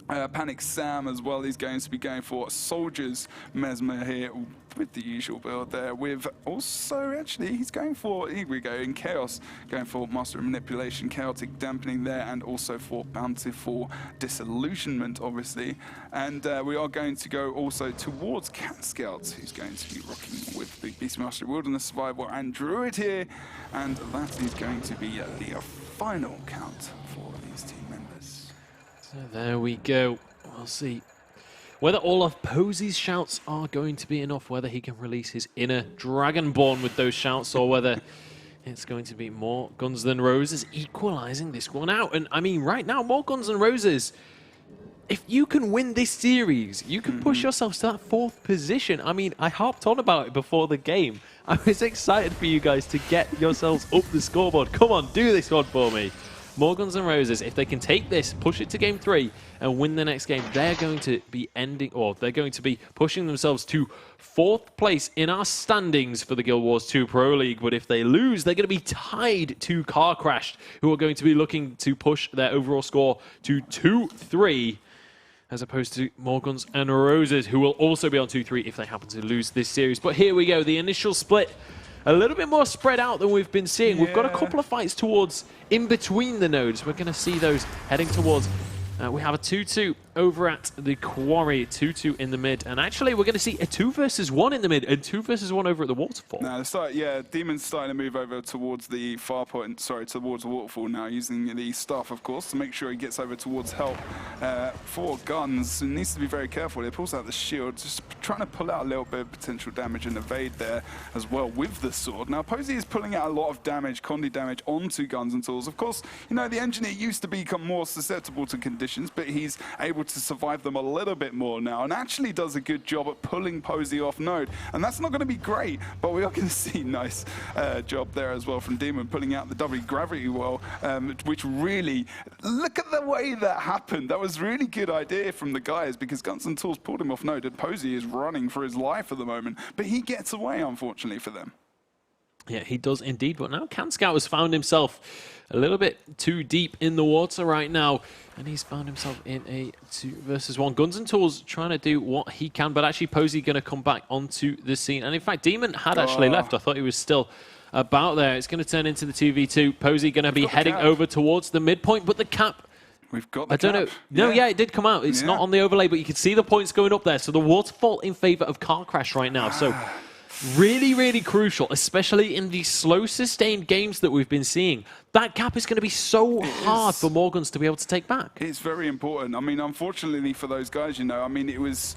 Panic Sam as well, he's going to be going for Soldiers Mesmer here with the usual build there, with also, actually, he's going for, here we go, in Chaos, going for Master of Manipulation, Chaotic Dampening there, and also for Bountiful Disillusionment, obviously. And we are going to go also towards Cat Scouts, who's going to be rocking with the Beastmaster, Wilderness Survival, and Druid here. And that is going to be the final count for these team members. So there we go. We'll see whether all of Posey's shouts are going to be enough, whether he can release his inner Dragonborn with those shouts, or whether it's going to be more Guns Than Roses equalizing this one out. And I mean, right now, more Guns Than Roses. If you can win this series, you can push yourselves to that 4th position. I mean, I harped on about it before the game. I was excited for you guys to get yourselves up the scoreboard. Come on, do this one for me. More Guns Than Roses, if they can take this, push it to game 3, and win the next game, they're going to be ending, or they're going to be pushing themselves to 4th place in our standings for the Guild Wars 2 Pro League. But if they lose, they're going to be tied to Car Crashed, who are going to be looking to push their overall score to 2-3, as opposed to more Guns Than Roses, who will also be on 2-3 if they happen to lose this series. But here we go, the initial split. A little bit more spread out than we've been seeing. Yeah. We've got a couple of fights towards in between the nodes. We're going to see those heading towards. We have a 2-2 over at the Quarry, 2-2 in the mid. And actually, we're going to see a 2 versus 1 in the mid and 2 versus 1 over at the Waterfall. Now, yeah, Demon's starting to move over towards the far point, towards the Waterfall now, using the Staff, of course, to make sure he gets over towards help for Guns. He needs to be very careful. He pulls out the shield, just trying to pull out a little bit of potential damage and evade there as well with the sword. Now, Posey is pulling out a lot of damage, Condi damage, onto Guns and Tools. Of course, you know, the Engineer used to become more susceptible to conditions, but he's able to survive them a little bit more now, and actually does a good job at pulling Posey off node. And that's not going to be great, but we are going to see nice job there as well from Demon, pulling out the W Gravity Well, which really, look at the way that happened. That was really good idea from the guys, because Guns and Tools pulled him off node, and Posey is running for his life at the moment, but he gets away, unfortunately, for them. Yeah, he does indeed. But now CanScout has found himself a little bit too deep in the water right now. And he's found himself in a 2 versus 1. Guns and Tools trying to do what he can. But actually, Posey going to come back onto the scene. And in fact, Demon had actually left. I thought he was still about there. It's going to turn into the 2v2. Posey going to be heading over towards the midpoint. But the cap... We've got the I don't know. No, yeah, it did come out. It's not on the overlay, but you can see the points going up there. So the waterfall in favor of Car Crash right now. So... really, really crucial, especially in these slow, sustained games that we've been seeing. That gap is going to be so hard for Morgans to be able to take back. It's very important. I mean, unfortunately for those guys, you know, I mean, it was,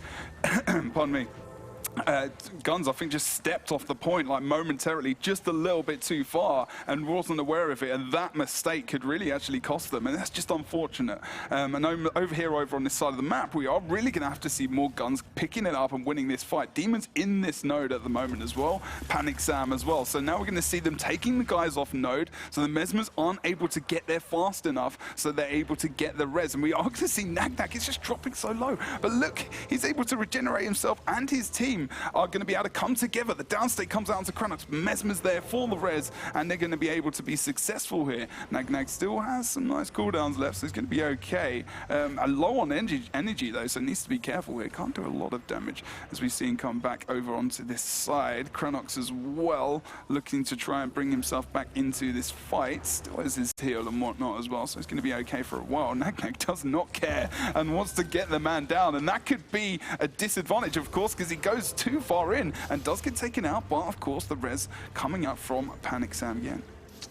pardon me, Guns, I think, just stepped off the point, like momentarily, just a little bit too far and wasn't aware of it. And that mistake could really actually cost them. And that's just unfortunate. And over here, over on this side of the map, we are really going to have to see more Guns picking it up and winning this fight. Demon's in this node at the moment as well. Panic Sam as well. So now we're going to see them taking the guys off node. So the Mesmers aren't able to get there fast enough. So they're able to get the res. And we are going to see Nagnak. It's just dropping so low. But look, he's able to regenerate himself, and his team are going to be able to come together. The downstate comes out onto Cranox. Mesmer's there for the res, and they're going to be able to be successful here. Nag still has some nice cooldowns left, so it's going to be okay. Low on energy though, so needs to be careful here. Can't do a lot of damage as we see him come back over onto this side. Cranox as well, looking to try and bring himself back into this fight. Still has his heal and whatnot as well, so it's going to be okay for a while. Nag does not care and wants to get the man down, and that could be a disadvantage, of course, because he goes too far in and does get taken out, but of course the res coming up from Panic Sam again.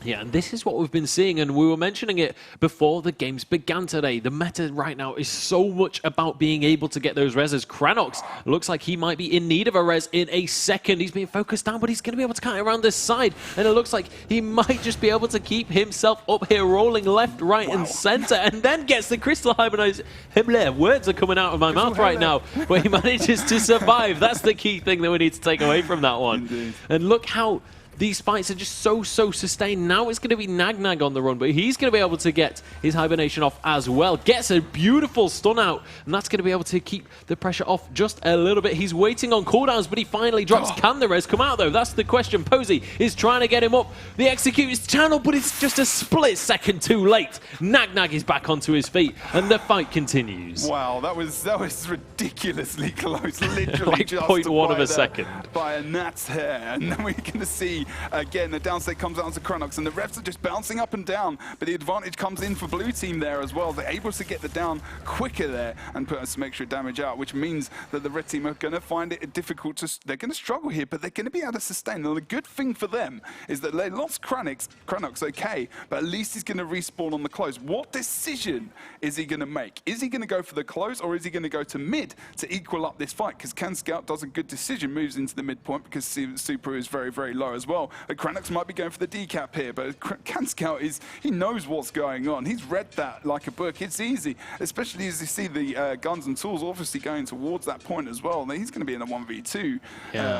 Yeah, and this is what we've been seeing, and we were mentioning it before the games began today. The meta right now is so much about being able to get those reses. Cranox looks like he might be in need of a res in a second. He's being focused down, but he's going to be able to count around this side, and it looks like he might just be able to keep himself up here, rolling left, right, and center, and then gets the Crystal Hibernization. Words are coming out of my mouth right now, but he manages to survive. That's the key thing that we need to take away from that one. Indeed. And look how these fights are just so sustained. Now it's going to be Nag on the run, but he's going to be able to get his hibernation off as well. Gets a beautiful stun out, and that's going to be able to keep the pressure off just a little bit. He's waiting on cooldowns, but he finally drops. Can the res come out, though? That's the question. Posey is trying to get him up. The execute is channeled, but it's just a split second too late. Nag is back onto his feet, and the fight continues. Wow, that was ridiculously close. Literally like just 0.1 of a second. By a gnat's hair. And then we're going to see again, the downstate comes out onto Cranox, and the refs are just bouncing up and down, but the advantage comes in for blue team there as well. They're able to get the down quicker there and put some extra damage out, which means that the red team are going to find it difficult to... They're going to struggle here, but they're going to be able to sustain. And the good thing for them is that they lost Cranox, okay, but at least he's going to respawn on the close. What decision is he going to make? Is he going to go for the close, or is he going to go to mid to equal up this fight? Because CanScout does a good decision, moves into the midpoint because Super is very, very low as well. Cranox might be going for the decap here, but CanScout he knows what's going on. He's read that like a book. It's easy, especially as you see the guns and tools obviously going towards that point as well. He's going to be in a 1v2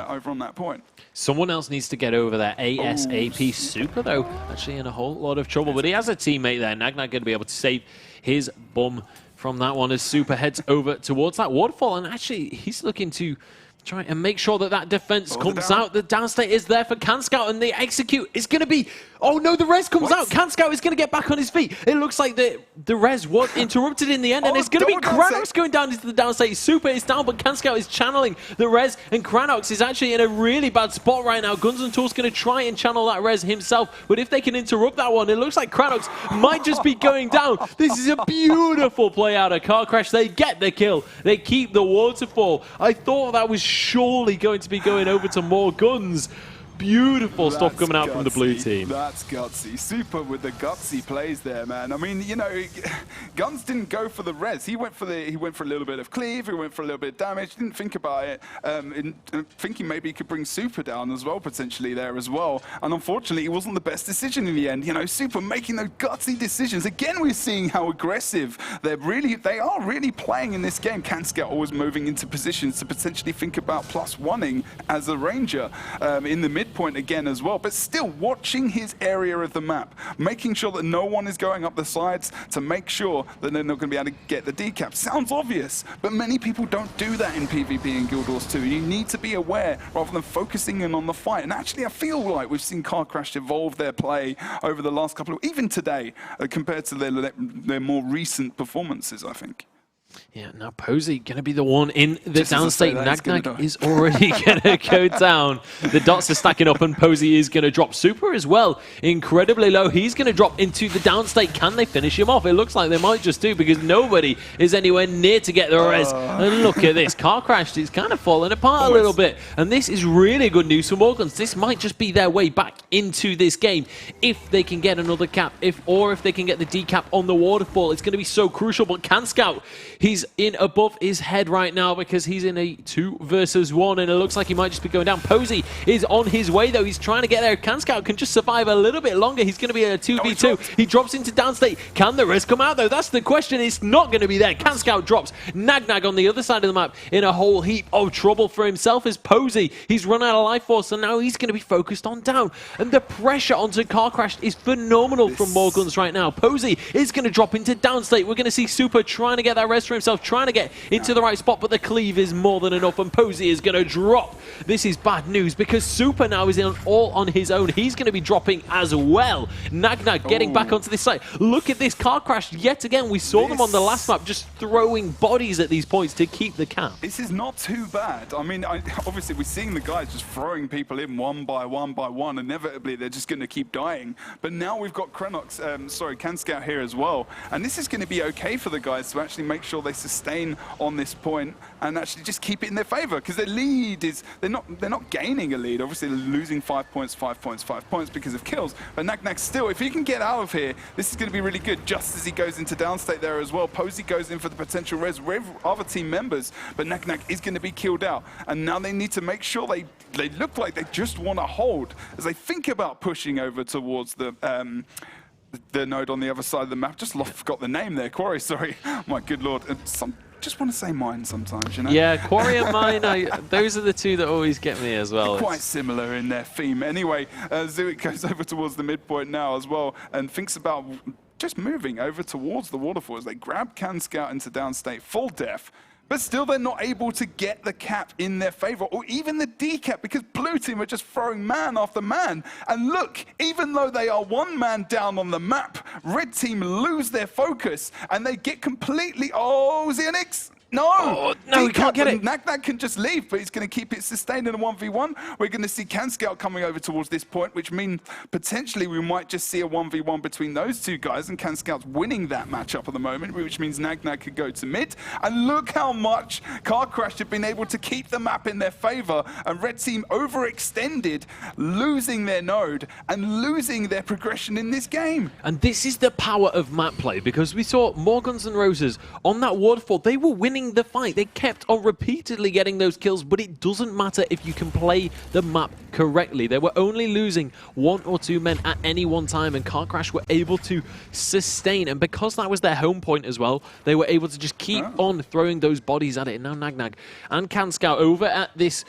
over on that point. Someone else needs to get over there ASAP. Super, though, actually in a whole lot of trouble, but he has a teammate there. Nag going to be able to save his bum from that one as Super heads over towards that waterfall, and actually he's looking to try and make sure that that defense comes out. The downstate is there for CanScout, and the execute is going to be... Oh no, the res comes out. CanScout is going to get back on his feet. It looks like the res was interrupted in the end, and it's going to be Cranox going down into the downstate. Super is down, but CanScout is channeling the res, and Cranox is actually in a really bad spot right now. Guns and Tools going to try and channel that res himself, but if they can interrupt that one, it looks like Cranox might just be going down. This is a beautiful play out of Car Crash. They get the kill. They keep the waterfall. I thought that was surely going to be going over to more Guns. Beautiful stuff coming out from the blue team. That's gutsy. Super with the gutsy plays there, man. I mean, you know, Guns didn't go for the res. He went for a little bit of cleave. He went for a little bit of damage. Didn't think about it. Thinking maybe he could bring Super down as well, potentially there as well. And unfortunately, it wasn't the best decision in the end. You know, Super making those gutsy decisions. Again, we're seeing how aggressive they are really playing in this game. CanScout always moving into positions to potentially think about +1ing as a ranger in the mid midpoint again as well, but still watching his area of the map, making sure that no one is going up the sides to make sure that they're not going to be able to get the decap. Sounds obvious, but many people don't do that in PvP and Guild Wars 2. You need to be aware rather than focusing in on the fight. And actually, I feel like we've seen Car Crash evolve their play over the last couple of, even today, compared to their more recent performances, I think. Yeah, now Posey going to be the one in the downstate. Nagnag is already going to go down. The dots are stacking up, and Posey is going to drop. Super as well, incredibly low. He's going to drop into the downstate. Can they finish him off? It looks like they might just do, because nobody is anywhere near to get the res. And look at this. Car Crash is kind of falling apart a little bit. And this is really good news for Morgans. This might just be their way back into this game if they can get another cap, or if they can get the decap on the waterfall. It's going to be so crucial. But Can Scout, he's in above his head right now because he's in a 2 versus 1, and it looks like he might just be going down. Posey is on his way, though. He's trying to get there. Can Scout can just survive a little bit longer. He's going to be a 2v2. He drops into downstate. Can the res come out, though? That's the question. It's not going to be there. Can Scout drops. Nagnag on the other side of the map in a whole heap of trouble for himself as Posey. He's run out of life force, and now he's going to be focused on down. And the pressure onto Car Crash is phenomenal from Morgans right now. Posey is going to drop into downstate. We're going to see Super trying to get that res for himself, trying to get into the right spot, but the cleave is more than enough, and Posey is going to drop. This is bad news because Super now is all on his own. He's going to be dropping as well. Nagnag getting back onto this side. Look at this Car Crash yet again. We saw them on the last map just throwing bodies at these points to keep the cap. This is not too bad. I mean, obviously we're seeing the guys just throwing people in one by one by one. Inevitably, they're just going to keep dying. But now we've got Can Scout here as well. And this is going to be okay for the guys to actually make sure they sustain on this point and actually just keep it in their favor, because their lead is, they're not gaining a lead. Obviously, they're losing 5 points, 5 points, 5 points because of kills. But Nagnag still, if he can get out of here, this is going to be really good. Just as he goes into downstate there as well, Posey goes in for the potential res with other team members, but Nagnag is going to be killed out. And now they need to make sure they look like they just want to hold as they think about pushing over towards the node on the other side of the map. Just forgot the name there. Quarry, sorry. My good lord. Just want to say mine sometimes, you know? Yeah, Quarry and mine, those are the two that always get me as well. They're quite similar in their theme. Anyway, Zuik goes over towards the midpoint now as well and thinks about just moving over towards the waterfall as they grab Can Scout into downstate, full death. But still, they're not able to get the cap in their favor, or even the decap, because blue team are just throwing man after man. And look, even though they are one man down on the map, red team lose their focus, and they get completely... Oh, Xenix! No! No, we can't get it. Nagnag can just leave, but he's going to keep it sustained in a 1v1. We're going to see Can Scout coming over towards this point, which means potentially we might just see a 1v1 between those two guys, and Can Scout's winning that matchup at the moment, which means Nagnag could go to mid. And look how much Car Crash have been able to keep the map in their favor, and red team overextended, losing their node and losing their progression in this game. And this is the power of map play, because we saw Morgans and Roses on that waterfall. They were winning the fight. They kept on repeatedly getting those kills, but it doesn't matter if you can play the map correctly. They were only losing 1 or 2 men at any one time, and Car Crash were able to sustain. And because that was their home point as well, they were able to just keep on throwing those bodies at it. And now Nagnag and Can Scout over at this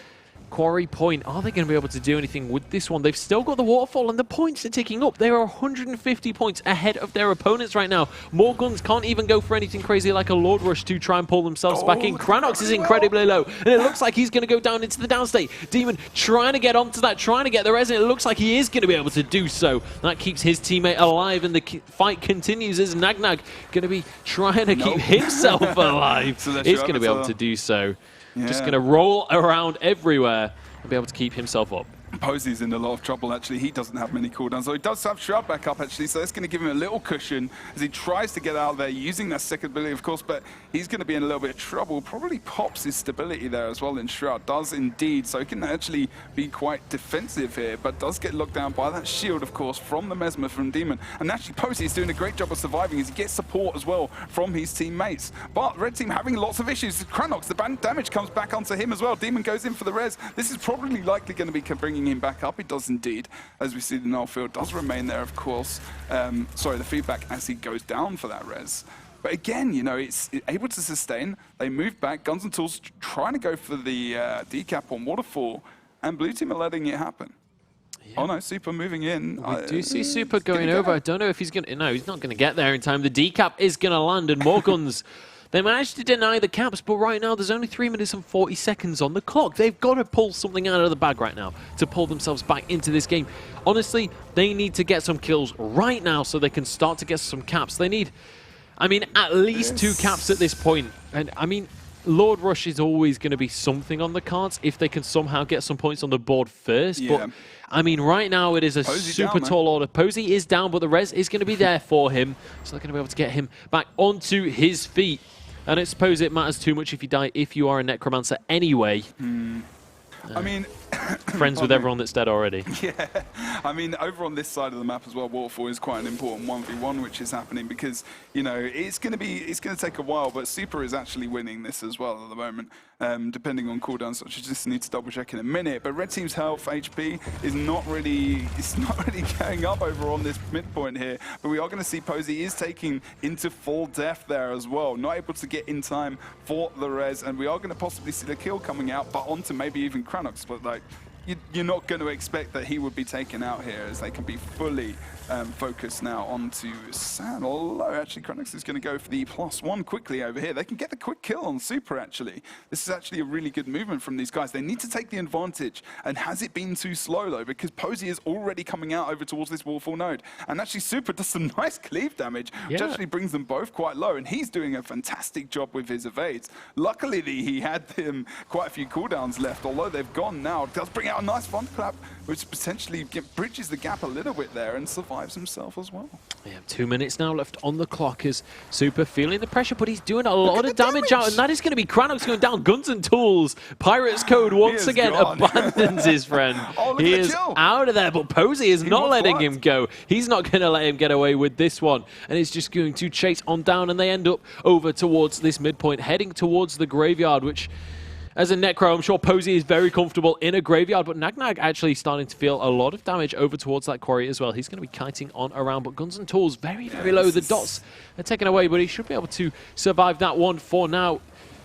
Quarry point. Are they going to be able to do anything with this one? They've still got the waterfall, and the points are ticking up. They are 150 points ahead of their opponents right now. Morgans can't even go for anything crazy like a Lord Rush to try and pull themselves back in. Cranox is incredibly low, and it looks like he's going to go down into the downstate. Demon trying to get onto that, trying to get the res, and it looks like he is going to be able to do so. That keeps his teammate alive, and the fight continues as Nagnag going to be trying to keep himself alive. He's going to be able to do so. Yeah. Just going to roll around everywhere and be able to keep himself up. Posey's in a lot of trouble, actually. He doesn't have many cooldowns, so he does have Shroud back up, actually, so that's going to give him a little cushion as he tries to get out there using that second ability, of course, but he's going to be in a little bit of trouble. Probably pops his stability there as well in Shroud. Does indeed, so he can actually be quite defensive here, but does get locked down by that shield, of course, from the Mesmer from Demon. And actually, Posey is doing a great job of surviving as he gets support as well from his teammates. But red team having lots of issues. Cranox, the damage comes back onto him as well. Demon goes in for the res. This is probably likely going to be bringing him back up. It does indeed. As we see, the null field does remain there, of course. Sorry, the feedback as he goes down for that res. But again, you know, it's able to sustain. They move back. Guns and Tools trying to go for the decap on Waterfall, and blue team are letting it happen. Oh no, Super moving in. We do see Super going over. I don't know if he's going to... No, he's not going to get there in time. The decap is going to land, and more guns. They managed to deny the caps, but right now there's only 3 minutes and 40 seconds on the clock. They've got to pull something out of the bag right now to pull themselves back into this game. Honestly, they need to get some kills right now so they can start to get some caps. They need, I mean, at least 2 caps at this point. And I mean, Lord Rush is always going to be something on the cards if they can somehow get some points on the board first. Yeah. But I mean, right now it is a super tall order. Posey is down, but the res is going to be there for him. So they're going to be able to get him back onto his feet. And I suppose it matters too much if you die if you are a Necromancer anyway. I mean... friends with everyone that's dead already. Yeah, I mean, over on this side of the map as well, Waterfall is quite an important 1v1 which is happening because, you know, it's going to take a while, but Super is actually winning this as well at the moment, depending on cooldowns, which I just need to double check in a minute. But Red Team's health, HP, is not really going up over on this midpoint here, but we are going to see Posey is taking into full death there as well, not able to get in time for the res, and we are going to possibly see the kill coming out, but onto maybe even Cranox, but like, you're not going to expect that he would be taken out here as they can be fully focused now onto San. Although actually Cranox is going to go for the +1 quickly over here. They can get the quick kill on Super actually. This is actually a really good movement from these guys. They need to take the advantage. And has it been too slow though? Because Posey is already coming out over towards this Waterfall node. And actually Super does some nice cleave damage, which actually brings them both quite low. And he's doing a fantastic job with his evades. Luckily he had them quite a few cooldowns left, although they've gone now. It does bring out a nice front clap, which potentially bridges the gap a little bit there and survives himself as well. We have 2 minutes now left on the clock as Super feeling the pressure, but he's doing a lot of damage out, and that is going to be Cranox going down. Guns and Tools. Pirates Code once again abandons his friend. He is out of there, but Posey is not letting him go. He's not going to let him get away with this one, and he's just going to chase on down, and they end up over towards this midpoint, heading towards the graveyard, which... As a Necro, I'm sure Posey is very comfortable in a graveyard, but Nagnag actually starting to feel a lot of damage over towards that quarry as well. He's going to be kiting on around, but Guns and Tools very, very low. The dots are taken away, but he should be able to survive that one for now.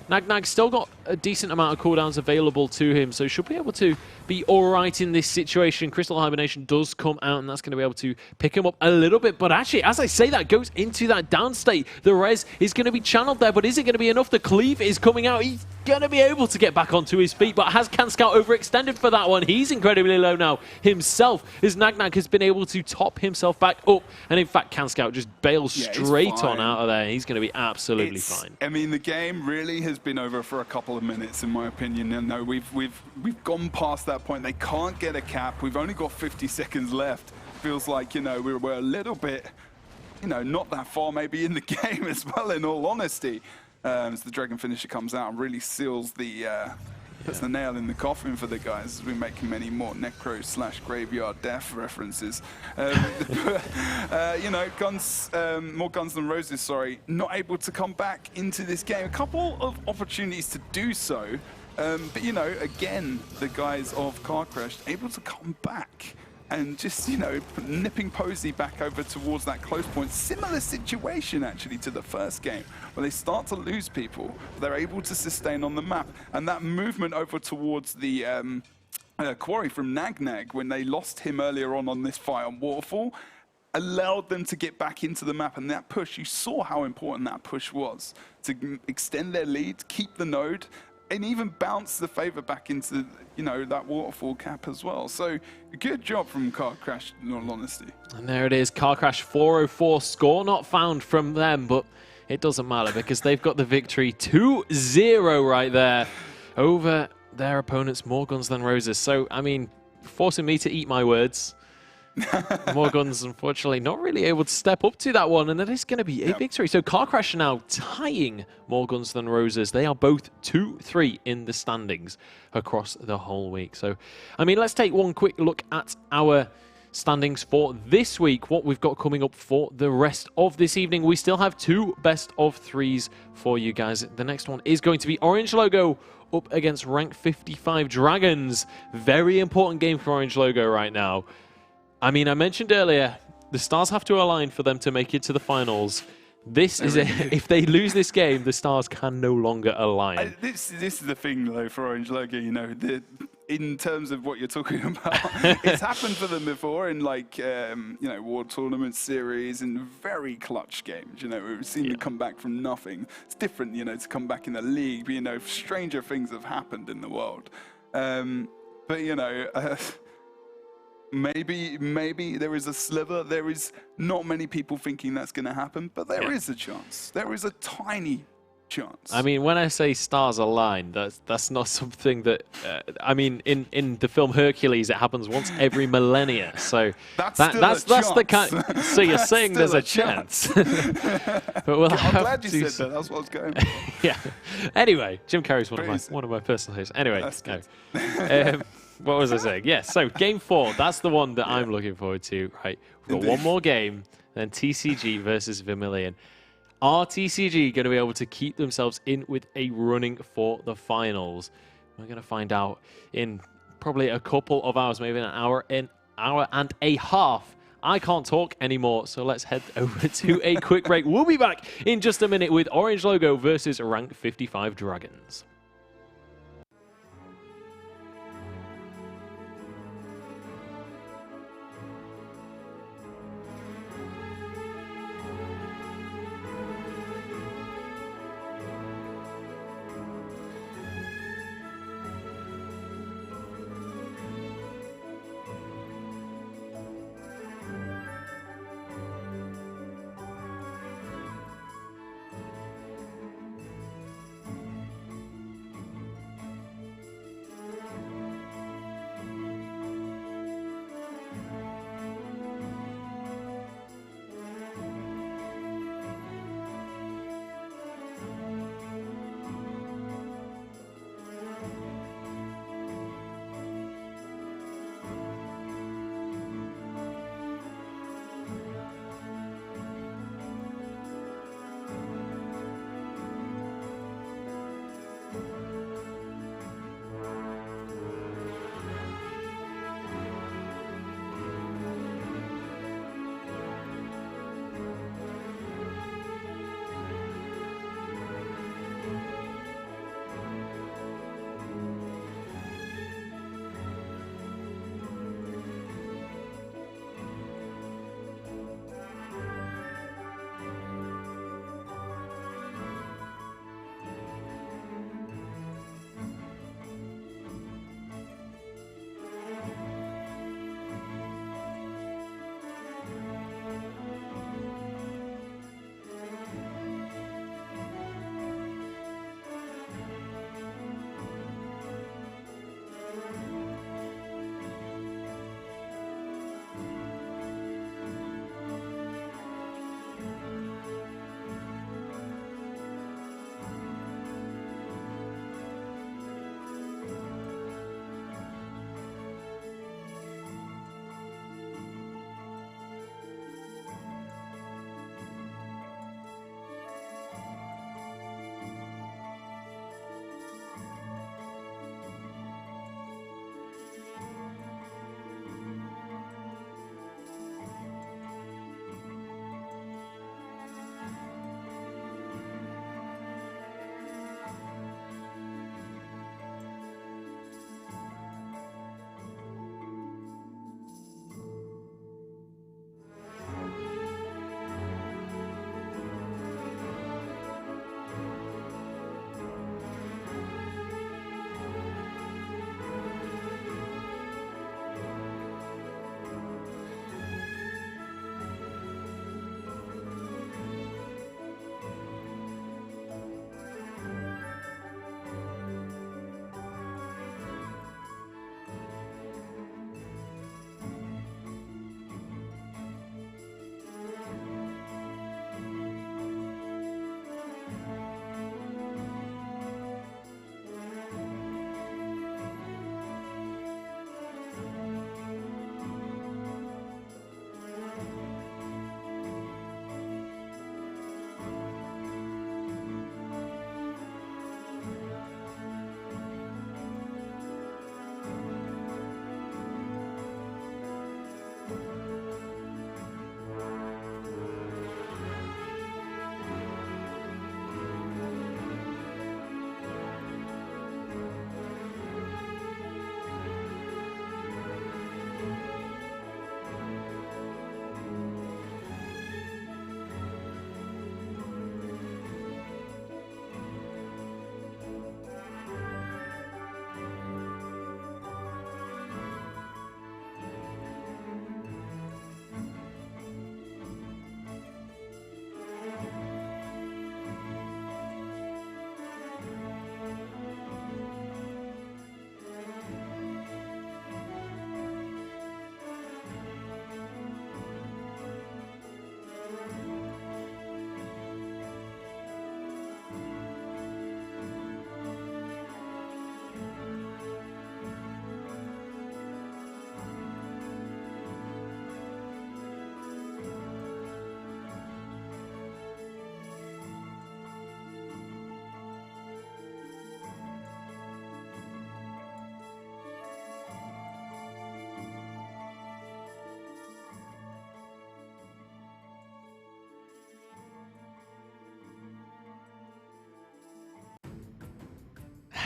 Nagnag's still got a decent amount of cooldowns available to him, so should be able to be all right in this situation. Crystal Hibernation does come out, and that's going to be able to pick him up a little bit. But actually, as I say that, goes into that down state. The res is going to be channeled there, but is it going to be enough? The cleave is coming out. He's going to be able to get back onto his feet, but has Canscout overextended for that one? He's incredibly low now himself, as Nagnag has been able to top himself back up. And in fact, Canscout just bails straight on out of there. He's going to be absolutely fine. I mean, the game really has been over for a couple of minutes, in my opinion. And no, we've gone past that point. They can't get a cap. We've only got 50 seconds left. Feels like, you know, we're a little bit, you know, not that far maybe in the game as well, in all honesty. As the Dragon Finisher comes out and really seals the, puts the nail in the coffin for the guys as we make many more Necro/Graveyard Death references. You know, more Guns Than Roses, sorry, not able to come back into this game. A couple of opportunities to do so. But, you know, again, the guys of Car Crash able to come back and just, you know, nipping Posey back over towards that close point. Similar situation, actually, to the first game, where they start to lose people. They're able to sustain on the map. And that movement over towards the quarry from Nagnag, when they lost him earlier on this fight on Waterfall, allowed them to get back into the map. And that push, you saw how important that push was to extend their lead, keep the node, and even bounce the favor back into, you know, that Waterfall cap as well. So good job from Car Crash, in all honesty. And there it is, Car Crash 404, score not found from them, but it doesn't matter because they've got the victory 2-0 right there over their opponents, More Guns Than Roses. So, I mean, forcing me to eat my words. More Guns, unfortunately, not really able to step up to that one, and that is going to be a victory. So Car Crash now tying More Guns Than Roses. They are both 2-3 in the standings across the whole week. So, I mean, let's take one quick look at our standings for this week, what we've got coming up for the rest of this evening. We still have 2 best of 3s for you guys. The next one is going to be Orange Logo up against rank 55 Dragons. Very important game for Orange Logo right now. I mean, I mentioned earlier, the stars have to align for them to make it to the finals. This is if they lose this game, the stars can no longer align. This is the thing, though, for Orange Logo. You know, in terms of what you're talking about, it's happened for them before in like World Tournament Series and very clutch games. We've seen them come back from nothing. It's different, to come back in the league. But, stranger things have happened in the world. Maybe there is a sliver. There is not many people thinking that's going to happen, but there is a chance. There is a tiny chance. I mean, when I say stars align, that's not something that. In the film Hercules, it happens once every millennia. So that's the kind. So you're saying there's a chance. But I'm glad you said that. That's what I was going for. Yeah. Anyway, Jim Carrey's one of my personal heroes. Anyway, what was I saying? Yes. So game 4, that's the one that I'm looking forward to. Right. We've got one more game, then TCG versus Vermilion. Are TCG going to be able to keep themselves in with a running for the finals? We're going to find out in probably a couple of hours, maybe an hour and a half. I can't talk anymore, so let's head over to a quick break. We'll be back in just a minute with Orange Logo versus Rank 55 Dragons.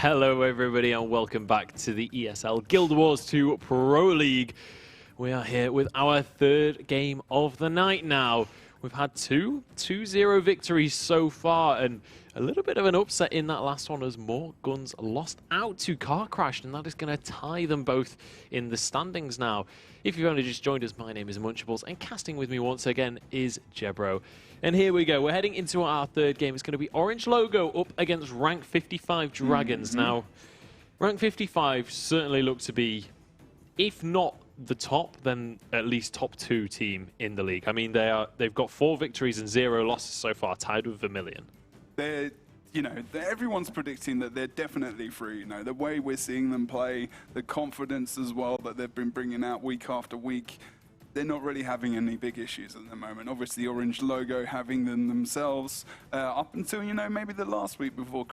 Hello everybody and welcome back to the ESL Guild Wars 2 Pro League. We are here with our third game of the night now. We've had 2-0 victories so far, and a little bit of an upset in that last one as more guns lost out to Car Crash, and that is going to tie them both in the standings now. If you've only just joined us, my name is Munchables, and casting with me once again is Jebro. And here we go. We're heading into our third game. It's going to be Orange Logo up against Rank 55 Dragons. Now, Rank 55 certainly look to be, if not the top, then at least top 2 team in the league. I mean, they've got 4 victories and 0 losses so far, tied with Vermilion. Everyone's predicting that they're definitely through. The way we're seeing them play, the confidence as well that they've been bringing out week after week, they're not really having any big issues at the moment. Obviously, Orange Logo having them themselves up until, maybe the last week before